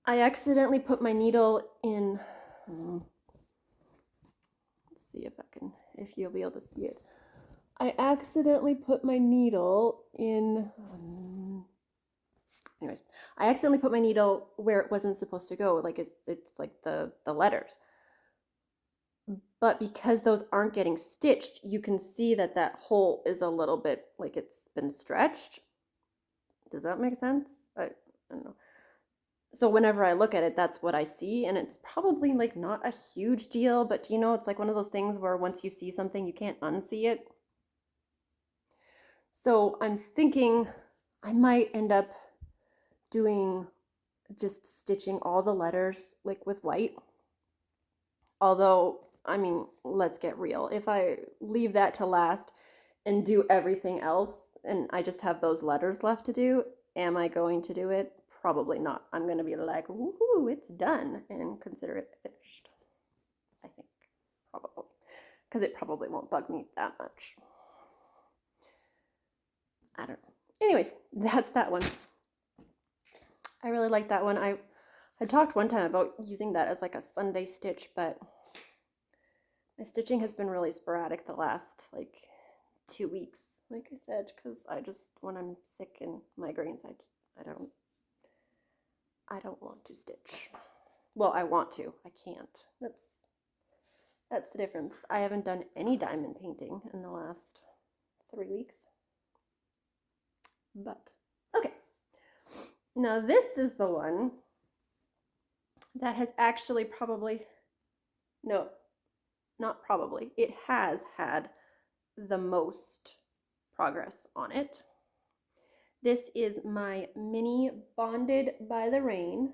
accidentally put my needle in. Let's see if you'll be able to see it. I accidentally put my needle in. Anyways, I accidentally put my needle where it wasn't supposed to go. Like it's like the letters. But because those aren't getting stitched, you can see that that hole is a little bit like it's been stretched. Does that make sense? I don't know. So whenever I look at it, that's what I see, and it's probably like not a huge deal, but you know, it's like one of those things where once you see something, you can't unsee it. So I'm thinking I might end up doing just stitching all the letters like with white. Although, I mean, let's get real. If I leave that to last and do everything else and I just have those letters left to do, am I going to do it? Probably not. I'm going to be like, woohoo, it's done, and consider it finished. I think, probably. Because it probably won't bug me that much. I don't know. Anyways, that's that one. I really like that one. I talked one time about using that as like a Sunday stitch, but my stitching has been really sporadic the last like 2 weeks, like I said, because I just, when I'm sick and migraines, I don't want to stitch. Well, I want to. I can't. That's the difference. I haven't done any diamond painting in the last 3 weeks. But, okay. Now this is the one that has actually no, not probably. It has had the most progress on it. This is my mini Bonded by the Rain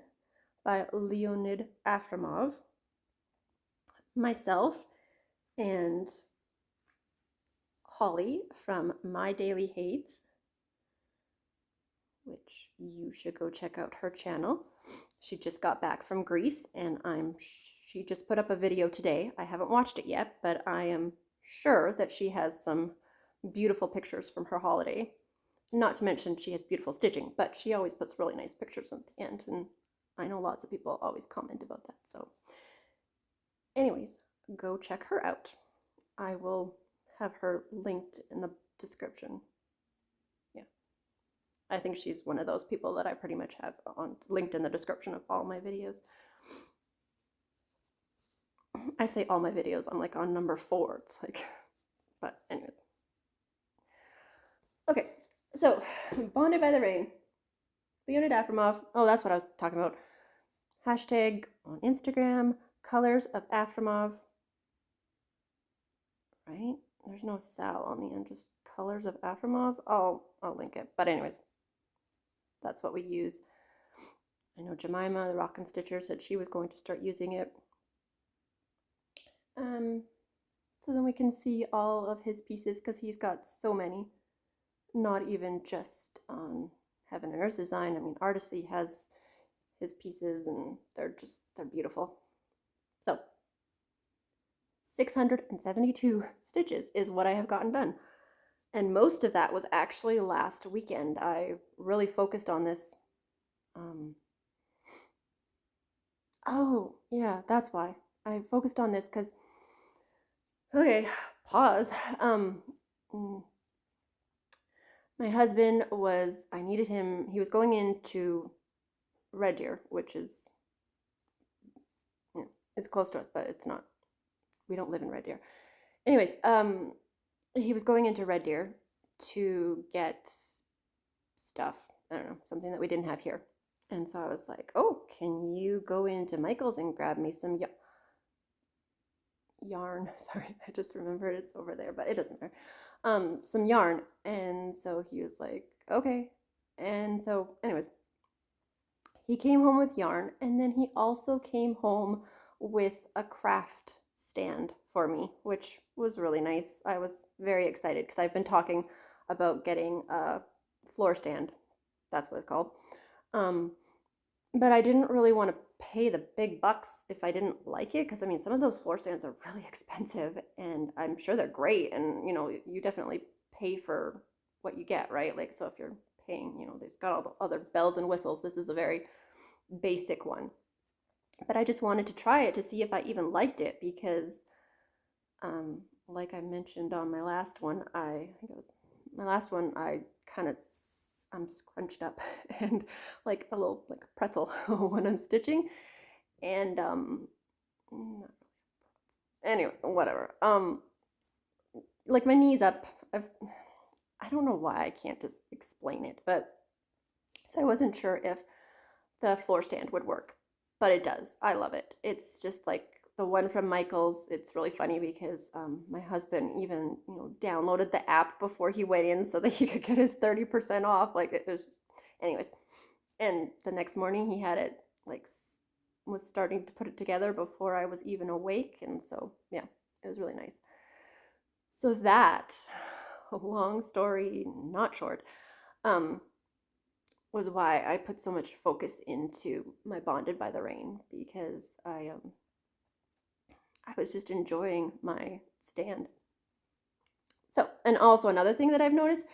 by Leonid Afremov. Myself and Holly from My Daily HAEDs, which you should go check out her channel. She just got back from Greece, and she just put up a video today. I haven't watched it yet, but I am sure that she has some beautiful pictures from her holiday. Not to mention she has beautiful stitching, but she always puts really nice pictures at the end, and I know lots of people always comment about that. So anyways, go check her out. I will have her linked in the description. Yeah. I think she's one of those people that I pretty much have linked in the description of all my videos. I say all my videos, I'm like on number 4. It's like, but anyways. Okay, so Bonded by the Rain. Leonid Afremov. Oh, that's what I was talking about. Hashtag on Instagram, Colors of Afremov. Right? There's no Sal on the end, just Colors of Afremov. I'll link it. But anyways, that's what we use. I know Jemima, the Rockin' Stitcher, said she was going to start using it. So then we can see all of his pieces, because he's got so many. Not even just on Heaven and Earth Design. I mean, Artistly has his pieces, and they're beautiful. So 672 stitches is what I have gotten done. And most of that was actually last weekend. I really focused on this. Oh, yeah, that's why. I focused on this because, okay, pause. My husband I needed him, he was going into Red Deer, which is, it's close to us, but it's not, we don't live in Red Deer. Anyways, he was going into Red Deer to get stuff, I don't know, something that we didn't have here. And so I was like, oh, can you go into Michael's and grab me some yarn? Sorry, I just remembered it's over there, but it doesn't matter. Some yarn. And so he was like, okay. And so anyways, he came home with yarn, and then he also came home with a craft stand for me, which was really nice. I was very excited because I've been talking about getting a floor stand. That's what it's called. But I didn't really want to pay the big bucks if I didn't like it, because I mean, some of those floor stands are really expensive, and I'm sure they're great, and you definitely pay for what you get, right? Like, so if you're paying, there's got all the other bells and whistles. This is a very basic one. But I just wanted to try it to see if I even liked it, because like I mentioned on my last one, I think it was my last one, I'm scrunched up and like a little like a pretzel when I'm stitching, and anyway, whatever. Like my knees up. I don't know why I can't explain it, but so I wasn't sure if the floor stand would work, but it does. I love it. It's just like the one from Michael's. It's really funny because my husband even downloaded the app before he went in so that he could get his 30% off. Like, it was, anyways. And the next morning he had it, like, was starting to put it together before I was even awake, and so yeah, it was really nice. So that, long story not short, was why I put so much focus into my Bonded by the Rain, because I was just enjoying my stand. So, and also another thing that I've noticed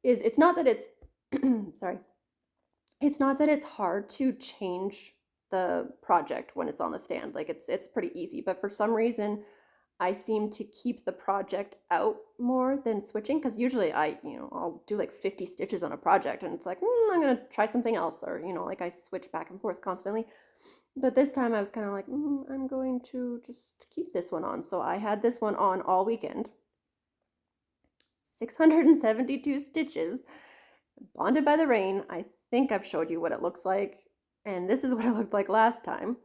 is it's not that it's sorry, it's not that it's hard to change the project when it's on the stand. Like, it's pretty easy, but for some reason I seem to keep the project out more than switching, because usually I'll do like 50 stitches on a project, and it's like, I'm gonna try something else, or like I switch back and forth constantly. But this time I was kind of like, I'm going to just keep this one on. So I had this one on all weekend. 672 stitches, Bonded by the Rain. I think I've showed you what it looks like, and this is what it looked like last time,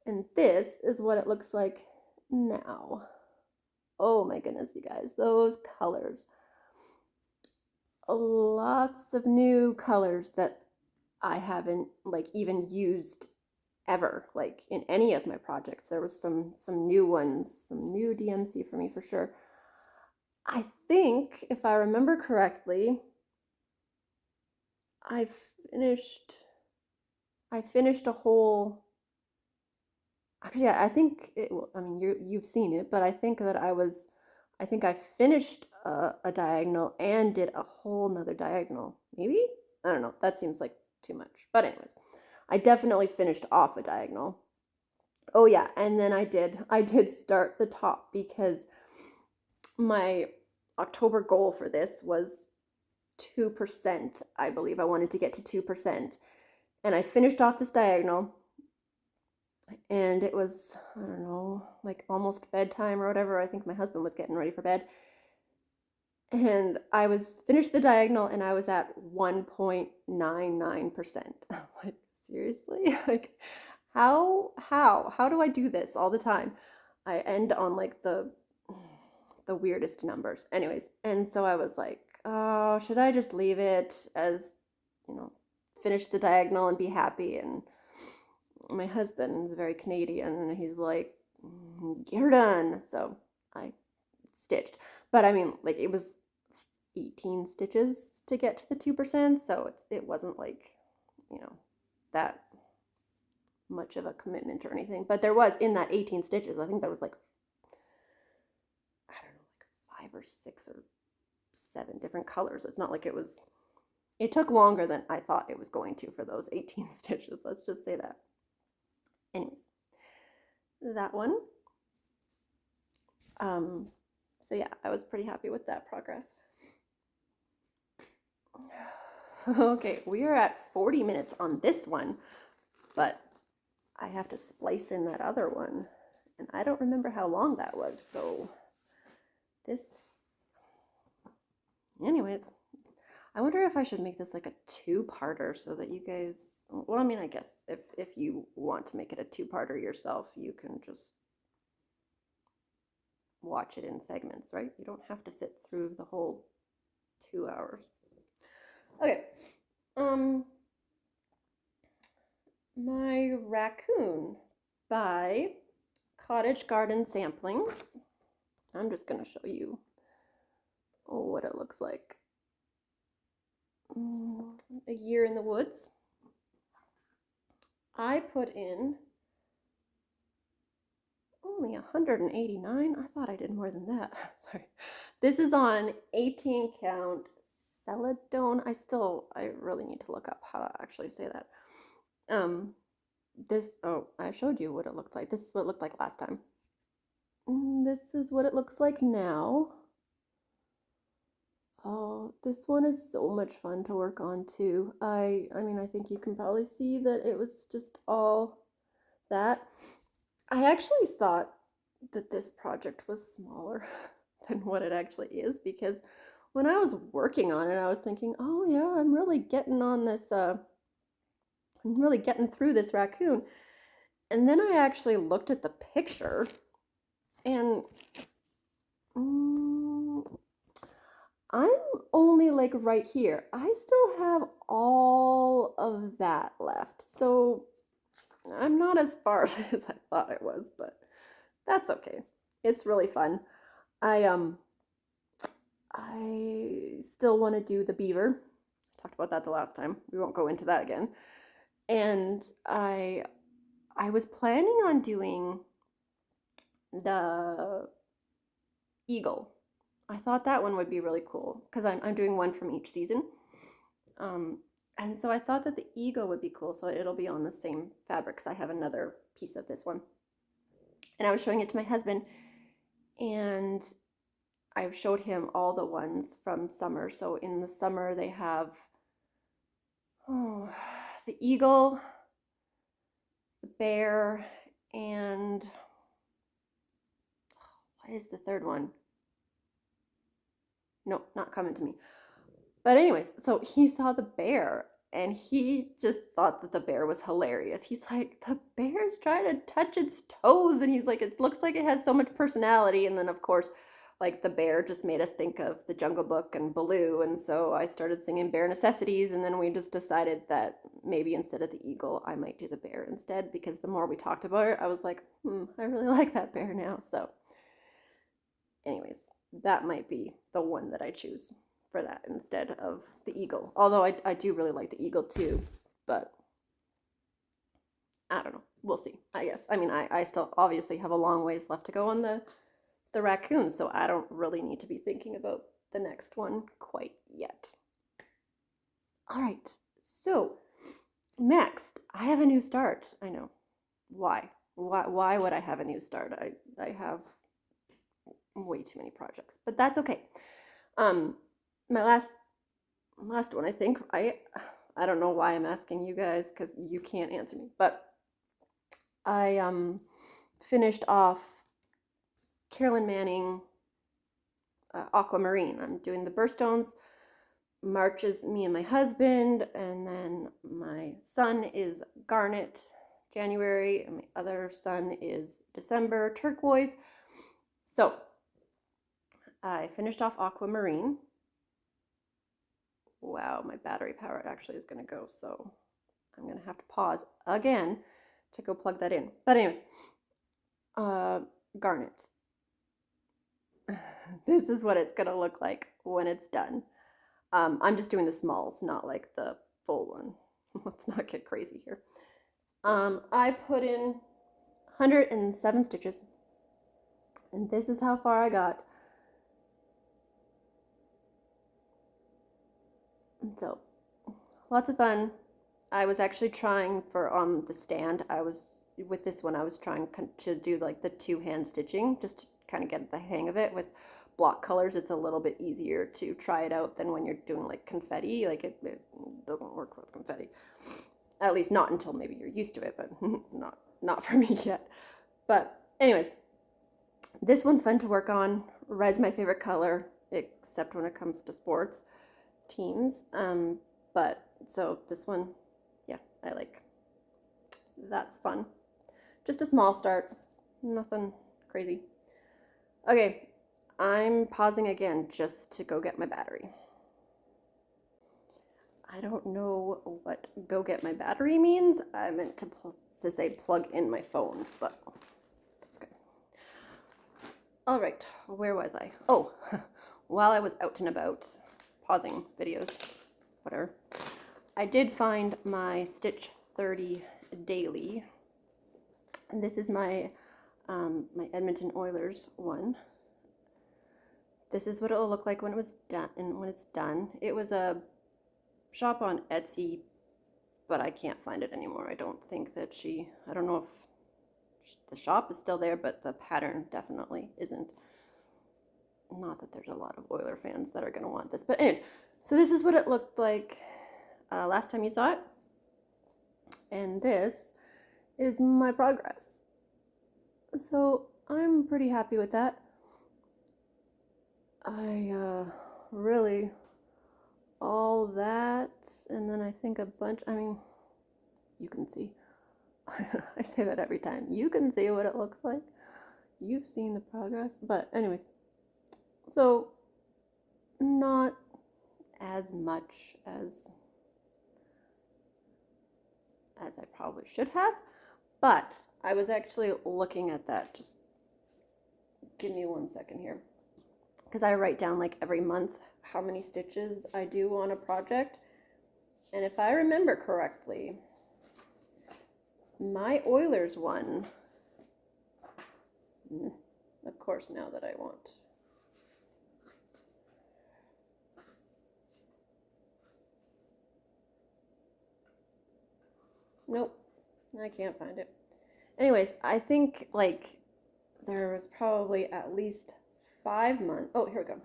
and this is what it looks like now. Oh my goodness, you guys, those colors. Lots of new colors that I haven't like even used ever, like in any of my projects. There was some new ones, some new DMC for me for sure. I think, if I remember correctly, I finished I finished a whole, actually, yeah, I think it, well, I mean, you've seen it, but I think that I think I finished a diagonal and did a whole nother diagonal. Maybe? I don't know. That seems like too much. But anyways, I definitely finished off a diagonal. Oh yeah, and then I did start the top because my October goal for this was 2%, I believe. I wanted to get to 2%. And I finished off this diagonal, and it was, I don't know, like almost bedtime or whatever. I think my husband was getting ready for bed. And I was finished the diagonal and I was at 1.99%. I'm like, seriously? Like, how do I do this all the time? I end on like the weirdest numbers. Anyways, and so I was like, oh, should I just leave it as, you know, finish the diagonal and be happy? And my husband is very Canadian and he's like, get her done. So I stitched. But I mean, like, it was 18 stitches to get to the 2%, so it wasn't like, you know, that much of a commitment or anything. But there was, in that 18 stitches, I think there was like, I don't know, like 5 or 6 or 7 different colors. It's not like it took longer than I thought it was going to for those 18 stitches. Let's just say that. Anyways, that one. So yeah, I was pretty happy with that progress. Okay, we are at 40 minutes on this one, but I have to splice in that other one, and I don't remember how long that was, so this, anyways, I wonder if I should make this like a two-parter so that you guys, well, I mean, I guess if you want to make it a two-parter yourself, you can just watch it in segments, right? You don't have to sit through the whole 2 hours. Okay. My Raccoon by Cottage Garden Samplings. I'm just going to show you what it looks like. A Year in the Woods. I put in only 189. I thought I did more than that. Sorry. This is on 18 count Celadone. I really need to look up how to actually say that. I showed you what it looked like. This is what it looked like last time. This is what it looks like now. Oh, this one is so much fun to work on too. I mean, I think you can probably see that it was just all that. I actually thought that this project was smaller than what it actually is, because when I was working on it, I was thinking, oh yeah, I'm really getting on this, I'm really getting through this raccoon. And then I actually looked at the picture and I'm only like right here. I still have all of that left. So I'm not as far as I thought I was, but that's okay. It's really fun. I still want to do the beaver. I talked about that the last time. We won't go into that again. And I was planning on doing the eagle. I thought that one would be really cool because I'm doing one from each season. And so I thought that the eagle would be cool, so it'll be on the same fabrics. I have another piece of this one. And I was showing it to my husband, and I showed him all the ones from summer. So in the summer they have the eagle, the bear, and what is the third one? No, not coming to me. But anyways, so he saw the bear and he just thought that the bear was hilarious. He's like, the bear's trying to touch its toes, and he's like, it looks like it has so much personality. And then of course, like, the bear just made us think of the Jungle Book and Baloo, and so I started singing Bare Necessities, and then we just decided that maybe instead of the eagle, I might do the bear instead, because the more we talked about it, I was like, I really like that bear now. So anyways, that might be the one that I choose for that instead of the eagle. Although I do really like the eagle too, but I don't know. We'll see, I guess. I mean, I still obviously have a long ways left to go on the raccoon, so I don't really need to be thinking about the next one quite yet. All right, so next, I have a new start. I know. Why? Why would I have a new start? I have way too many projects, but that's okay. My last one, I think, I don't know why I'm asking you guys because you can't answer me, but I finished off Carolyn Manning Aquamarine. I'm doing the birthstones. March is me and my husband, and then my son is Garnet, January, and my other son is December, turquoise. So I finished off Aquamarine. Wow, my battery power actually is going to go, so I'm going to have to pause again to go plug that in. But anyways, Garnet. This is what it's going to look like when it's done. I'm just doing the smalls, not like the full one. Let's not get crazy here. I put in 107 stitches, and this is how far I got. So, lots of fun. I was actually trying for on the stand. With this one, I was trying to do like the two-hand stitching just to kind of get the hang of it. With block colors, it's a little bit easier to try it out than when you're doing like confetti. Like it doesn't work with confetti. At least not until maybe you're used to it, but not for me yet. But anyways, this one's fun to work on. Red's my favorite color, except when it comes to sports teams. But so this one, yeah, I like. That's fun. Just a small start, nothing crazy. Okay, I'm pausing again just to go get my battery. I don't know what go get my battery means. I meant to say plug in my phone, but that's good. All right, where was I? Oh, while I was out and about, pausing videos, whatever, I did find my Stitch 30 daily. And this is my my Edmonton Oilers one. This is what it will look like when it was done. And when it's done, it was a shop on Etsy, but I can't find it anymore. I don't think that I don't know if the shop is still there, but the pattern definitely isn't. Not that there's a lot of Oiler fans that are going to want this, but anyways, so this is what it looked like last time you saw it, and this is my progress. So I'm pretty happy with that. I really all that, and then I think a bunch, I mean, you can see. I say that every time. You can see what it looks like. You've seen the progress, but anyways, so not as much as I probably should have, but I was actually looking at that. Just give me 1 second here, because I write down like every month how many stitches I do on a project, and if I remember correctly, my Oilers one, of course, now that I want, nope, I can't find it. Anyways, I think like there was probably at least 5 months. Oh, here we go.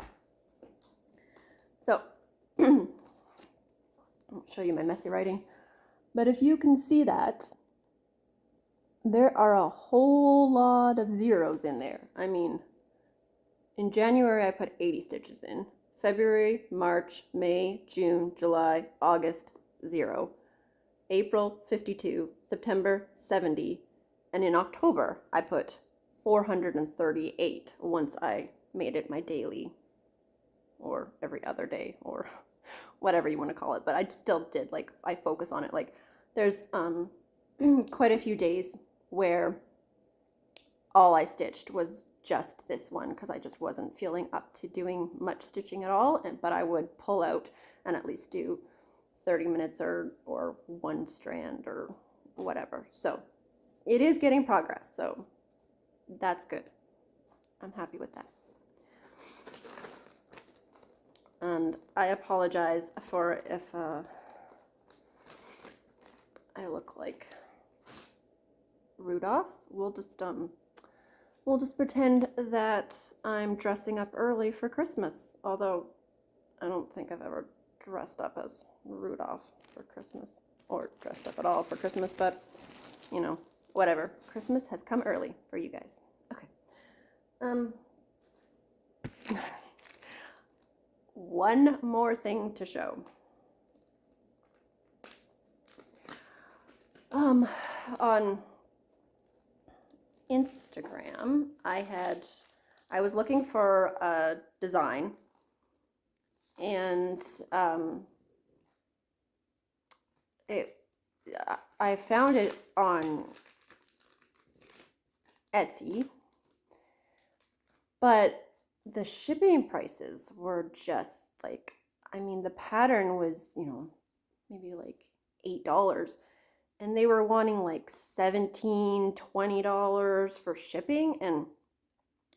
So I'll show you my messy writing, but if you can see that, there are a whole lot of zeros in there. I mean, in January I put 80 stitches in. February, March, May, June, July, August, 0. April, 52. September, 70. And in October I put 438 once I made it my daily, or every other day, or whatever you want to call it. But I still did, like, I focus on it. Like, there's quite a few days where all I stitched was just this one, because I just wasn't feeling up to doing much stitching at all. But I would pull out and at least do 30 minutes or one strand or whatever. So it is getting progress, so that's good. I'm happy with that. And I apologize for if I look like Rudolph. We'll just pretend that I'm dressing up early for Christmas, although I don't think I've ever dressed up as Rudolph for Christmas, or dressed up at all for Christmas, but you know, whatever. Christmas has come early for you guys. Okay. One more thing to show. On Instagram, I was looking for a design, and I found it on Etsy, but the shipping prices were just like, I mean, the pattern was, you know, maybe like $8, and they were wanting like $17, $20 for shipping. And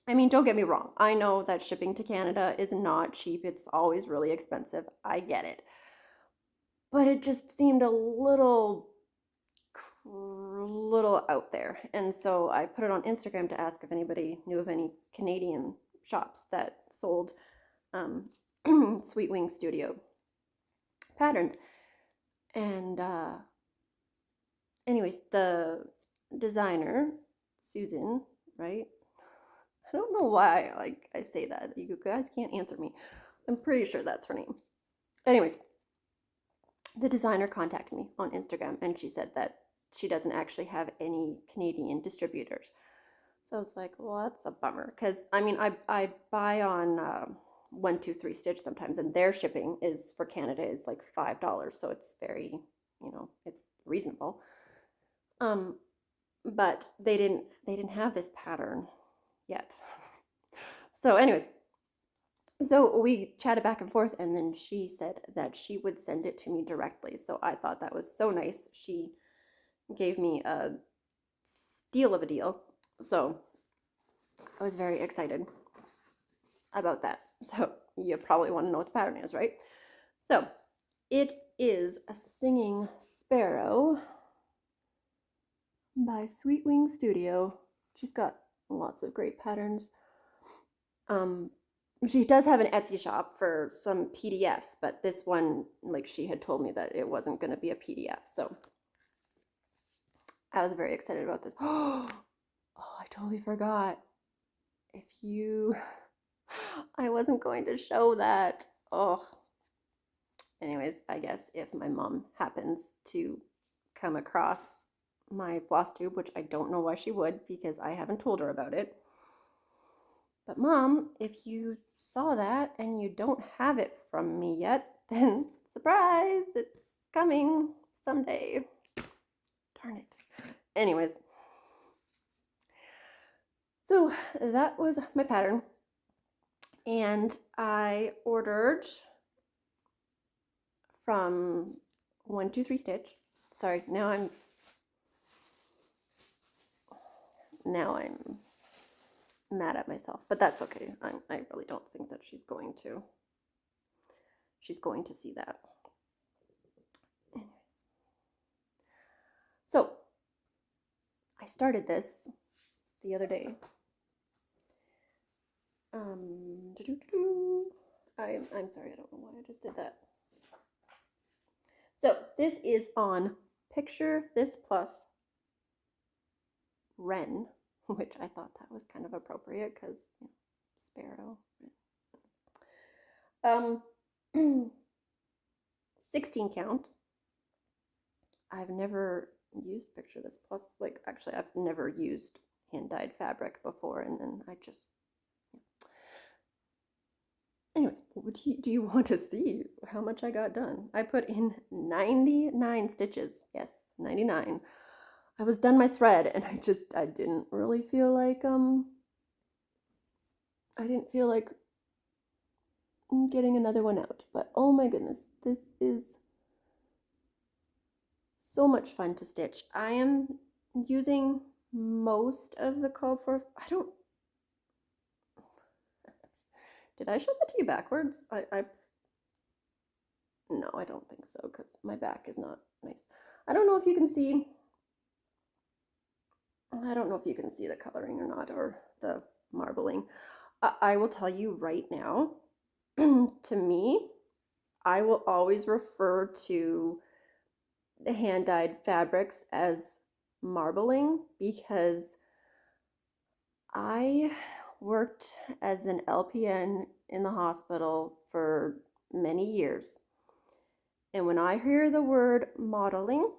I mean, don't get me wrong, I know that shipping to Canada is not cheap. It's always really expensive. I get it. But it just seemed a little out there. And so I put it on Instagram to ask if anybody knew of any Canadian shops that sold Sweet Wing Studio patterns. And anyways, the designer, Susan, right? I don't know why I say that. You guys can't answer me. I'm pretty sure that's her name. Anyways, the designer contacted me on Instagram, and she said that she doesn't actually have any Canadian distributors. So I was like, well, that's a bummer, because I mean, I buy on 1-2-3 Stitch sometimes, and their shipping is for Canada is like $5, so it's very, you know, it's reasonable. But they didn't have this pattern yet. So anyways, so we chatted back and forth, and then she said that she would send it to me directly. So I thought that was so nice. She gave me a steal of a deal. So I was very excited about that. So you probably want to know what the pattern is, right? So it is a Singing Sparrow by Sweet Wing Studio. She's got lots of great patterns. She does have an Etsy shop for some PDFs, but this one, like, she had told me that it wasn't going to be a PDF. So I was very excited about this. Oh, I totally forgot. I wasn't going to show that. Oh. Anyways, I guess if my mom happens to come across my Flosstube, which I don't know why she would, because I haven't told her about it. But Mom, if you saw that and you don't have it from me yet, then surprise, it's coming someday. Darn it. Anyways, so that was my pattern, and I ordered from 1-2-3 Stitch. Sorry, now I'm mad at myself, but that's okay. I really don't think that she's going to see that. Anyways, so I started this the other day. I'm sorry, I don't know why I just did that. So this is on Picture This Plus Wren, which I thought that was kind of appropriate because, you know, sparrow. 16 count. I've never used Picture This Plus. Like, actually, I've never used hand-dyed fabric before, and then I just... Anyways, do you want to see how much I got done? I put in 99 stitches. Yes, 99. I was done my thread, and I didn't really feel like, I didn't feel like getting another one out. But oh my goodness, this is so much fun to stitch. I am using most of the called for. Did I show that to you backwards? No, I don't think so, because my back is not nice. I don't know if you can see. I don't know if you can see the coloring or not, or the marbling. I will tell you right now, to me, I will always refer to the hand-dyed fabrics as marbling because I worked as an LPN in the hospital for many years. And when I hear the word modeling,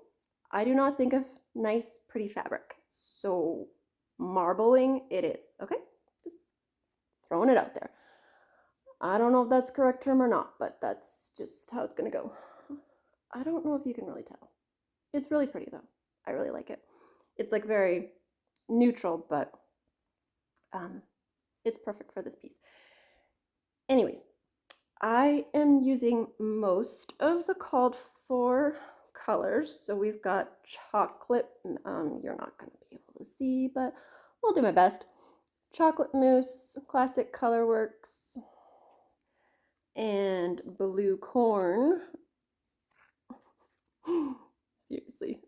I do not think of nice, pretty fabric. So marbling it is, okay? Just throwing it out there. I don't know if that's the correct term or not, but that's just how it's gonna go. I don't know if you can really tell. It's really pretty though. I really like it. It's like very neutral, but it's perfect for this piece. Anyways, I am using most of the called for colors. So we've got chocolate, you're not going to be able to see, but I'll do my best. Chocolate mousse, classic colorworks, and blue corn. Seriously,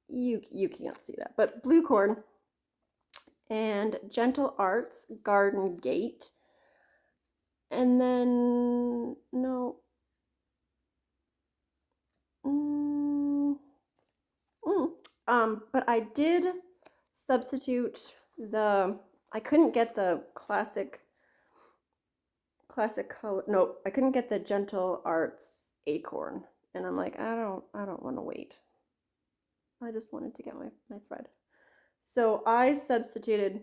you can't see that, but blue corn and Gentle Arts Garden Gate. And then, no. But I did substitute I couldn't get the classic color. No, I couldn't get the Gentle Arts Acorn. And I'm like, I don't want to wait. I just wanted to get my thread. So I substituted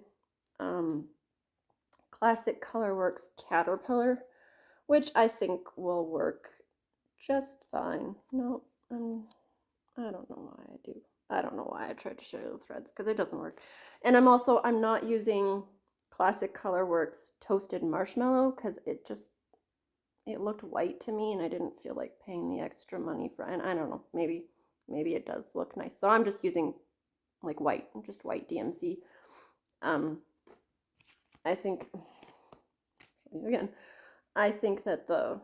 Classic Colorworks Caterpillar, which I think will work just fine. No, I don't know why I do. I don't know why I tried to show you the threads because it doesn't work. And I'm not using Classic Colorworks Toasted Marshmallow because it looked white to me and I didn't feel like paying the extra money for, and I don't know, maybe it does look nice. So I'm just using like just white DMC. I think, again, I think that the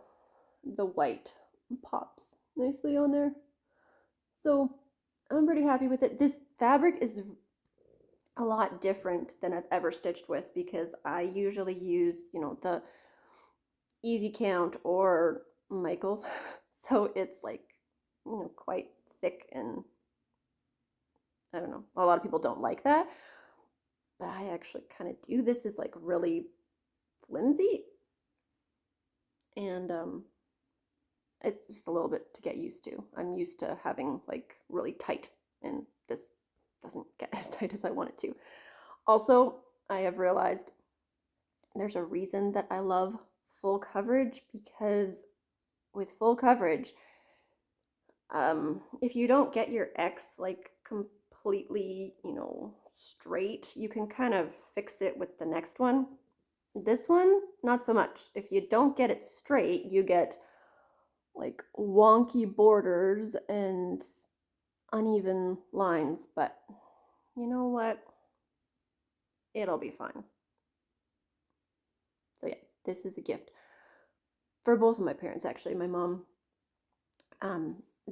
white pops nicely on there. So I'm pretty happy with it. This fabric is a lot different than I've ever stitched with because I usually use, the Easy Count or Michael's. So it's like, quite thick, and I don't know. A lot of people don't like that, but I actually kind of do. This is like really flimsy, and it's just a little bit to get used to. I'm used to having like really tight, and this doesn't get as tight as I want it to. Also, I have realized there's a reason that I love full coverage, because with full coverage, if you don't get your X like completely, straight, you can kind of fix it with the next one. This one, not so much. If you don't get it straight, you get like wonky borders and uneven lines, but you know what? It'll be fine. So yeah, this is a gift for both of my parents, actually. My mom,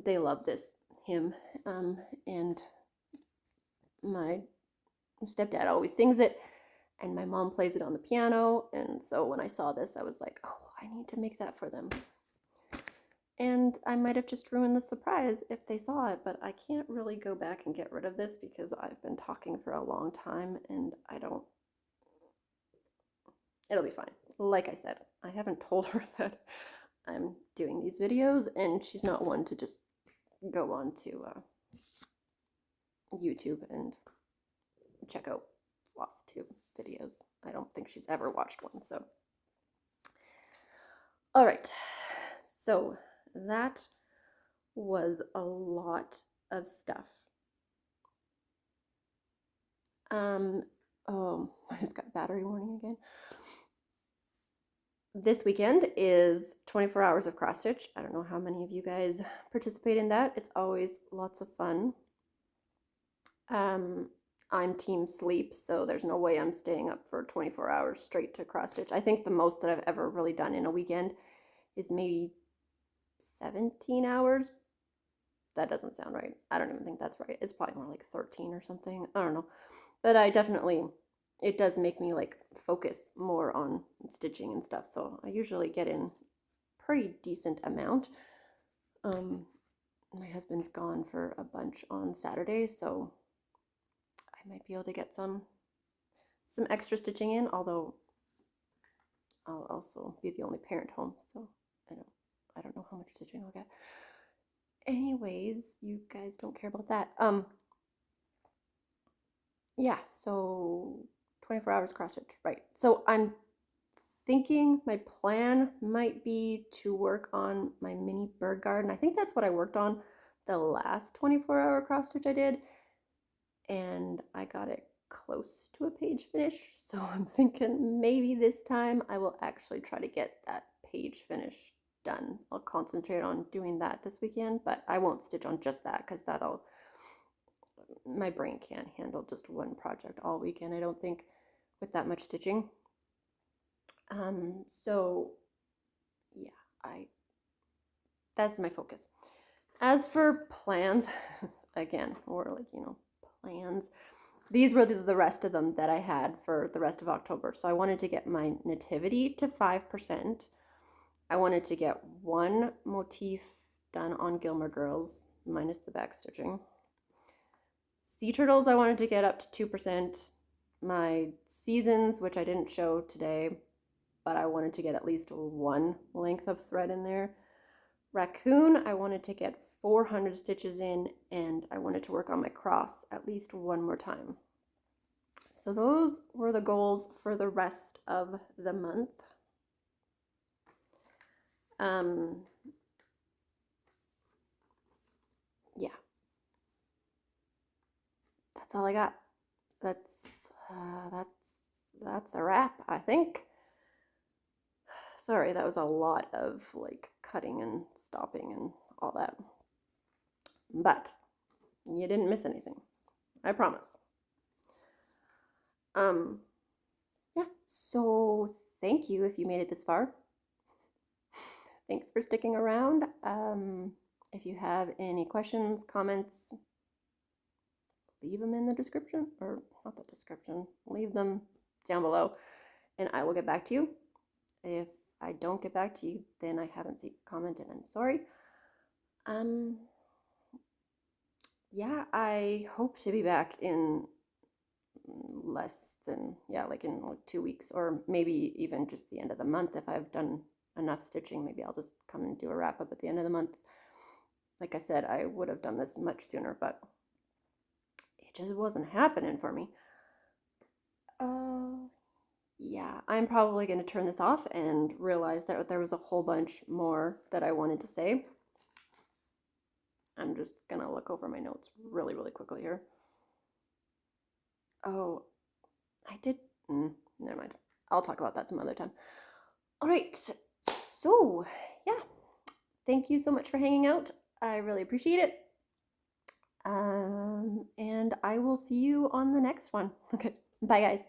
they love this hymn, and my stepdad always sings it, and my mom plays it on the piano, and so when I saw this, I was like, oh, I need to make that for them. And I might have just ruined the surprise if they saw it, but I can't really go back and get rid of this because I've been talking for a long time, and it'll be fine. Like I said, I haven't told her that I'm doing these videos, and she's not one to just go on to YouTube and check out Flosstube videos. I don't think she's ever watched one, so. All right, so that was a lot of stuff. Oh, I just got battery warning again. This weekend is 24 hours of cross stitch. I don't know how many of you guys participate in that. It's always lots of fun. I'm team sleep, so there's no way I'm staying up for 24 hours straight to cross stitch. I think the most that I've ever really done in a weekend is maybe 17 hours. That doesn't sound right. I don't even think that's right. It's probably more like 13 or something. I don't know. But I definitely, it does make me like focus more on stitching and stuff. So I usually get in pretty decent amount. My husband's gone for a bunch on Saturday, so I might be able to get some extra stitching in, although I'll also be the only parent home, so I don't know how much stitching I'll get. Anyways, you guys don't care about that. Yeah, so 24 hours cross stitch, right. So I'm thinking my plan might be to work on my mini bird garden. I think that's what I worked on the last 24-hour cross stitch I did, and I got it close to a page finish. So I'm thinking maybe this time I will actually try to get that page finish done. I'll concentrate on doing that this weekend, but I won't stitch on just that because my brain can't handle just one project all weekend, I don't think, with that much stitching. So yeah, that's my focus. As for plans, again, or like, plans. These were the rest of them that I had for the rest of October. So I wanted to get my nativity to 5%. I wanted to get one motif done on Gilmore Girls, minus the back stitching. Sea turtles I wanted to get up to 2%. My seasons, which I didn't show today, but I wanted to get at least one length of thread in there. Raccoon, I wanted to get 400 stitches in, and I wanted to work on my cross at least one more time. So those were the goals for the rest of the month. Yeah, that's all I got. That's a wrap, I think. Sorry, that was a lot of like cutting and stopping and all that. But you didn't miss anything. I promise. Yeah, so thank you if you made it this far. Thanks for sticking around. If you have any questions, comments, leave them in the description, or not the description, leave them down below, and I will get back to you. If I don't get back to you, then I haven't seen a comment and I'm sorry. Yeah, I hope to be back in less than, like in like 2 weeks, or maybe even just the end of the month. If I've done enough stitching, maybe I'll just come and do a wrap up at the end of the month. Like I said, I would have done this much sooner, but it just wasn't happening for me. Yeah, I'm probably going to turn this off and realize that there was a whole bunch more that I wanted to say. I'm just going to look over my notes really, really quickly here. Oh, I did. Never mind. I'll talk about that some other time. All right. So, yeah. Thank you so much for hanging out. I really appreciate it. And I will see you on the next one. Okay. Bye, guys.